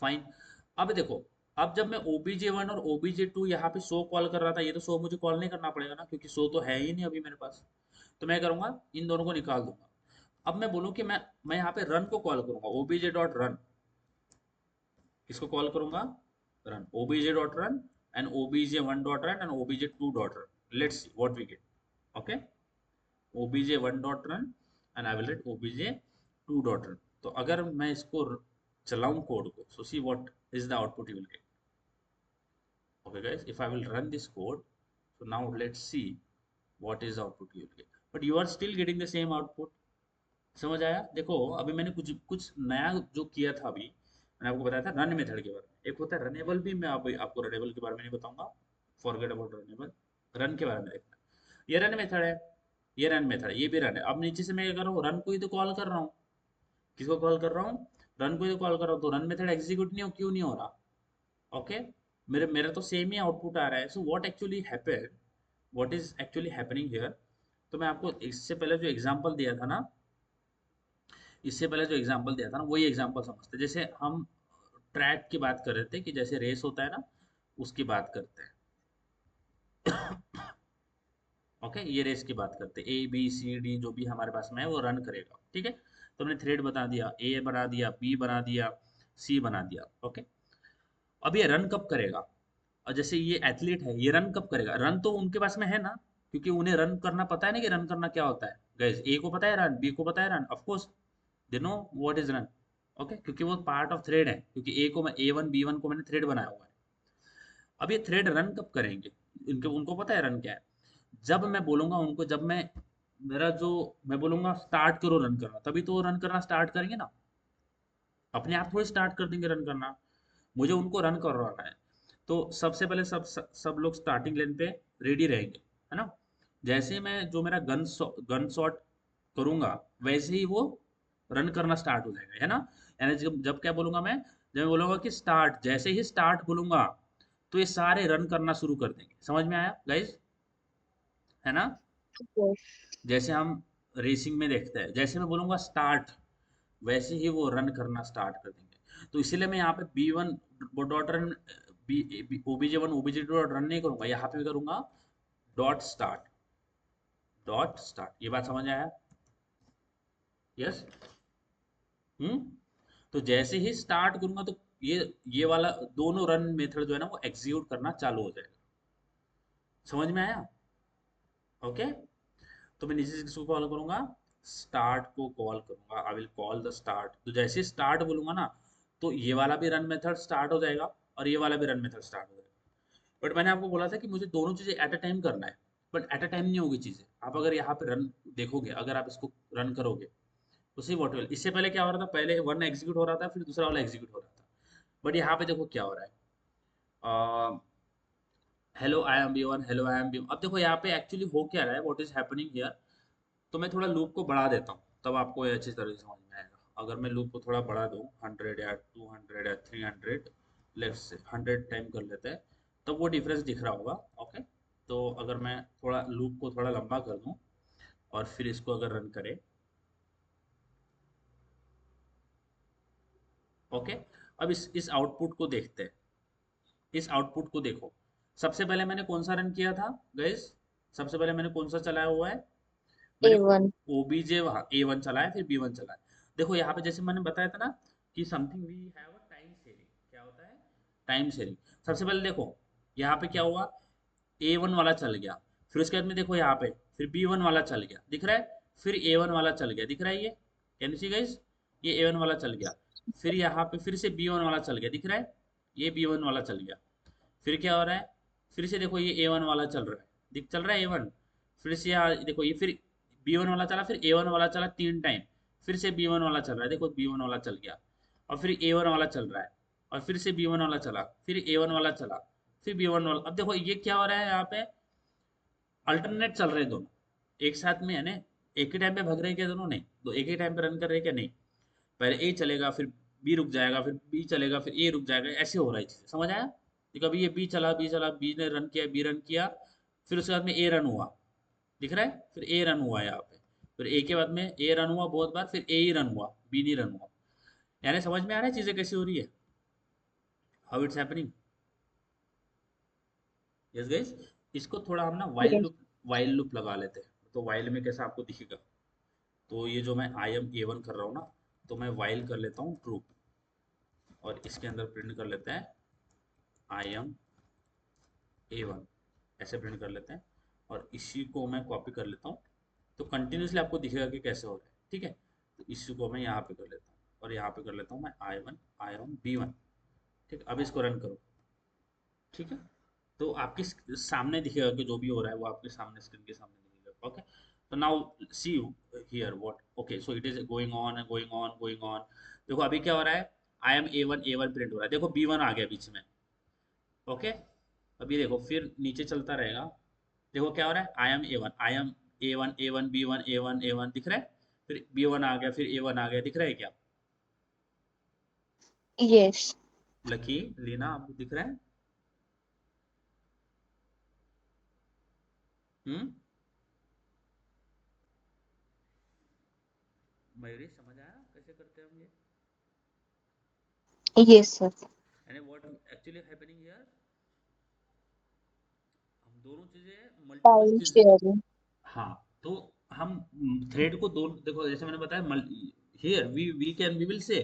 fine. अब देखो, अब जब मैं OBJ1 और OBJ2 यहाँ पे शो कॉल कर रहा था, ये तो शो मुझे कॉल नहीं करना पड़ेगा ना, क्योंकि शो तो है ही नहीं अभी मेरे पास। तो मैं करूंगा, इन दोनों को निकाल दूंगा। अब मैं बोलूँ कि मैं यहाँ पे रन को कॉल करूंगा, obj.run, किसको कॉल करूंगा, run, obj.run, and obj1.run and obj2.run। Let's see what we get. Okay, obj1.run and I will write obj2.run। तो अगर मैं इसको चलाऊं कोड को, so see what is the output you will get। Okay guys, if I will run this code, so now let's see what is the output you will get, but you are still getting the same output। समझ आया? देखो, अभी मैंने कुछ कुछ नया जो किया था, अभी मैंने आपको बताया था रन मेथड के बारे में, एक होता है रनेबल भी, मैं आपको रनेबल के बारे में नहीं बताऊंगा, फॉरगेट अबाउट रनेबल, रन के बारे में देखना। ये रन मेथड है, ये रन मेथड है, ये भी रन है। अब नीचे से मैं क्या कर रहा हूँ, रन को ही तो कॉल कर रहा हूँ, किसको कॉल कर रहा हूँ, रन को ही तो कॉल कर रहा हूँ, तो रन मेथड एग्जीक्यूट नहीं हो, क्यों नहीं हो रहा? ओके, मेरे मेरा तो सेम ही आउटपुट आ रहा है। So what actually happened, what is actually happening here. तो मैं आपको इससे पहले जो एग्जांपल दिया था ना, इससे पहले जो एग्जांपल दिया था ना, वही एग्जांपल समझते हैं। जैसे हम ट्रैक की बात कर रहे थे, कि जैसे रेस होता है ना, उसकी बात करते हैं। ओके, ये रेस की बात करते हैं, ABCD जो भी हमारे पास में है वो रन करेगा, ठीक है। तो हमने थ्रेड बता दिया, A बना दिया, B बना दिया, C बना दिया। ओके, अब ये रन कब करेगा? और जैसे ये एथलीट है, ये रन कब करेगा? रन तो उनके पास में है ना, क्योंकि उन्हें रन करना पता है ना, कि रन करना क्या होता है। गाइस, ए को पता है रन, बी को पता है run, of course they know what is run. Okay, क्योंकि वो पार्ट ऑफ थ्रेड है, क्योंकि ए को मैं A1 B1 को मैंने थ्रेड बनाया हुआ है। अब ये थ्रेड रन कब करेंगे, इनको उनको पता है रन क्या है। जब मैं बोलूंगा उनको, जब मैं मेरा जो मैं बोलूंगा स्टार्ट करो रन करना, तभी तो वो रन करना स्टार्ट करेंगे ना, अपने आप थोड़ी स्टार्ट कर देंगे रन करना, मुझे उनको रन करवाना है। तो सबसे पहले सब लोग स्टार्टिंग लेन पे रेडी रहेंगे, है ना। जैसे ही मैं जो मेरा गन शॉट करूंगा, वैसे ही वो रन करना स्टार्ट हो जाएगा, है ना। यानी जब क्या बोलूंगा मैं, जब मैं बोलूंगा कि स्टार्ट, जैसे ही स्टार्ट बोलूंगा तो ये सारे रन करना शुरू कर देंगे। समझ में आया गाइज, है ना। Yes. जैसे हम रेसिंग में देखते हैं, जैसे मैं बोलूंगा स्टार्ट, वैसे ही वो रन करना स्टार्ट कर देंगे। तो इसीलिए मैं यहाँ पे B1 dot run, OBJ1 OBJ2 dot run नहीं करूंगा, यहाँ पे भी करूंगा डॉट स्टार्ट, डॉट स्टार्ट। ये बात समझ आया? यस। हम्म। तो जैसे ही स्टार्ट करूंगा तो ये वाला दोनों रन मेथड जो है ना वो एग्जीक्यूट करना चालू हो जाएगा। समझ में आया? ओके, तो मैं नीचे से किसको कॉल करूंगा, स्टार्ट को कॉल करूंगा, I will call the start. तो जैसे स्टार्ट बोलूंगा ना, तो ये वाला भी रन मेथड स्टार्ट हो जाएगा, और ये वाला भी रन मेथड स्टार्ट हो जाएगा। बट मैंने आपको बोला था कि मुझे दोनों चीजें एट अ टाइम करना है, बट एट अ टाइम नहीं होगी चीजें। आप अगर यहाँ पे रन देखोगे, अगर आप इसको रन करोगे, तो सी वॉट विल, इससे पहले क्या हो रहा था, पहले वन एग्जीक्यूट हो रहा था, फिर दूसरा वाला एग्जीक्यूट हो रहा था। बट यहाँ पे देखो क्या हो रहा है, hello I am B1, hello I am B1। अब देखो यहाँ पे एक्चुअली हो क्या रहा है, व्हाट इज हैपनिंग हियर। तो मैं थोड़ा लूप को बढ़ा देता हूँ, तब आपको ये अच्छी तरह से समझ में आएगा। अगर मैं लूप को थोड़ा बढ़ा दूँ, 100 या 200 या 300, लेट्स से 100 टाइम कर लेते हैं, तब वो डिफरेंस दिख रहा होगा। ओके, तो अगर मैं थोड़ा लूप को थोड़ा लंबा कर दूं और फिर इसको अगर रन करें, ओके। अब इस आउटपुट को देखते हैं। इस आउटपुट को देखो, सबसे पहले मैंने कौन सा रन किया था गाइस? सबसे पहले मैंने कौन सा चलाया हुआ है? मैंने A1. ओबीजे A1 चलाया, फिर B1 चलाया। देखो यहाँ पे जैसे मैंने बताया था ना कि something we have a time sharing. क्या होता है? Time sharing. सबसे पहले देखो यहाँ पे क्या हुआ, A1 वाला चल गया, फिर उसके बाद में देखो यहाँ पे फिर B1 वाला चल गया, दिख रहा है? फिर A1 वाला चल गया, दिख रहा है? ये कैन यू सी गाइस? ये A1 वाला चल गया, फिर यहाँ पे फिर से B1 वाला चल गया, दिख रहा है? ये B1 वाला चल गया। फिर क्या हो रहा है? फिर से देखो ये A1 वाला चल रहा है, दिख चल रहा है A1। फिर से यहाँ देखो ये फिर B1 वाला चला, फिर A1 वाला चला 3 टाइम, फिर से B1 वाला चल रहा है, देखो B1 वाला चल गया, और फिर A1 वाला चल रहा है, और फिर से B1 वाला चला, फिर A1 वाला चला, फिर B1 वाला। अब देखो ये क्या हो रहा है यहाँ पे, अल्टरनेट चल रहे हैं दोनों एक साथ में, है ना? एक ही टाइम पे भाग रहे हैं क्या दोनों? नहीं, दो एक ही टाइम पे रन कर रहे हैं क्या? नहीं। पहले ए चलेगा, फिर बी रुक जाएगा, फिर बी चलेगा, फिर ए रुक जाएगा, ऐसे हो रहा है चीज़, समझ आया? देखो अभी ये बी चला, बी चला, बी ने रन किया, बी रन किया, फिर उसके बाद में ए रन हुआ, दिख रहा है? फिर ए रन हुआ यहाँ पे, फिर ए के बाद में ए रन हुआ बहुत बार, फिर ए ही रन हुआ, बी नहीं रन हुआ। यानी समझ में आ रहा है चीज़ें कैसी हो रही है, how it's happening? Yes guys. इसको थोड़ा हम ना Yes. वाइल लूप लगा लेते हैं, तो वाइल में कैसा आपको दिखेगा। तो ये जो मैं आई एम A1 कर रहा हूँ ना, तो मैं वाइल कर लेता हूँ ट्रू, और इसके अंदर प्रिंट कर लेते हैं आई एम A1, ऐसे प्रिंट कर लेते हैं। और इसी को मैं कॉपी कर लेता हूँ, तो कंटिन्यूसली आपको दिखेगा कि कैसे हो रहा है, ठीक है? तो इसी को मैं यहाँ पे कर लेता हूँ, और यहाँ पे कर लेता हूँ मैं आई एम B1। ठीक है, अब इसको रन करो, ठीक है? तो आपके सामने दिखेगा कि जो भी हो रहा है वो आपके सामने, स्क्रीन के सामने दिखेगा, ओके। तो now see here what, okay, so it is going on and going on going on. देखो अभी क्या हो रहा है, आई एम A1 प्रिंट हो रहा है, देखो B1 आ गया बीच में, ओके। अभी देखो फिर नीचे चलता रहेगा, देखो क्या हो रहा है, I am A1 B1 A1 दिख रहा है, फिर B1 आ गया, फिर A1 आ गया, दिख रहा है क्या? Yes. लकी, लीना, आपको दिख रहा है? हम्म, मयूरी समझ आया कैसे करते हैं हम ये? Yes, sir. यानी व्हाट एक्चुअली हैपनिंग हियर, हम दोनों चीजें मल्टीपल File चीज। sharing. हाँ, तो हम थ्रेड को दो, देखो जैसे मैंने बताया, here we will say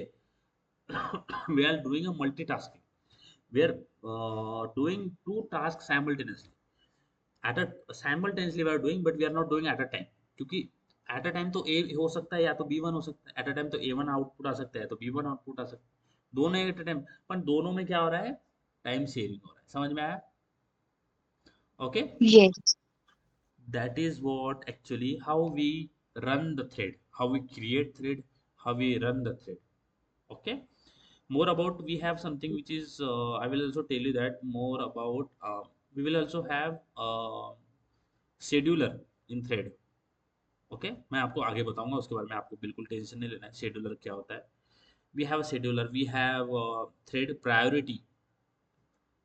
we are doing a multitasking, we are doing two tasks simultaneously, at a simultaneously we are doing, but we are not doing at a time, क्योंकि एट अ टाइम तो ए हो सकता है या तो B1 हो सकता है, एट अ टाइम तो A1 आउटपुट आ सकता है, तो B1 आउटपुट आ सकता है, दोनों एट अ टाइम। पर दोनों में क्या हो रहा है, टाइम शेयरिंग हो रहा है, समझ में आया? Okay. Yes. That is what actually how we run the thread, how we create thread, how we run the thread, okay. More about, we have something which is I will also tell you that more about, we will also have scheduler in thread, okay. मैं आपको आगे बताऊंगा उसके बारे में, आपको बिल्कुल tension नहीं लेना है शेड्यूलर क्या होता है। We have scheduler, we have thread priority,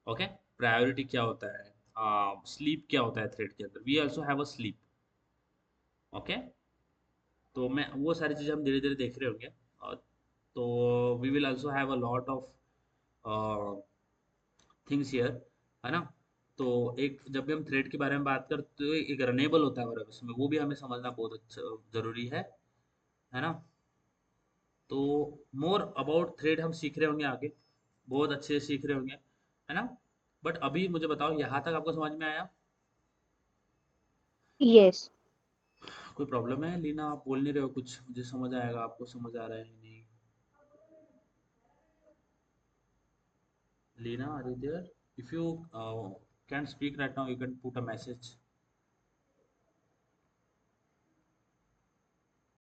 okay. Priority क्या होता है, स्लीप क्या होता है थ्रेड के अंदर, we also have a sleep, okay. तो मैं वो सारी चीज़ें हम धीरे धीरे देख रहे होंगे। तो we will also have a lot of things here, है ना? तो एक जब भी हम थ्रेड के बारे में बात करते तो एक रनेबल होता है हमारे उसमें, वो भी हमें समझना बहुत अच्छा ज़रूरी है ना? तो मोर अबाउट थ्रेड हम सीख रहे होंगे आगे, बहुत अच्छे से सीख रहे होंगे, है ना? बट अभी मुझे बताओ यहाँ तक आपको समझ में आया? Yes. कोई प्रॉब्लम है लीना, आप बोल नहीं रहे हो कुछ, मुझे समझ आएगा आपको समझ आ रहा है नहीं? Lina, are you there? If you can speak right now, you can put a message.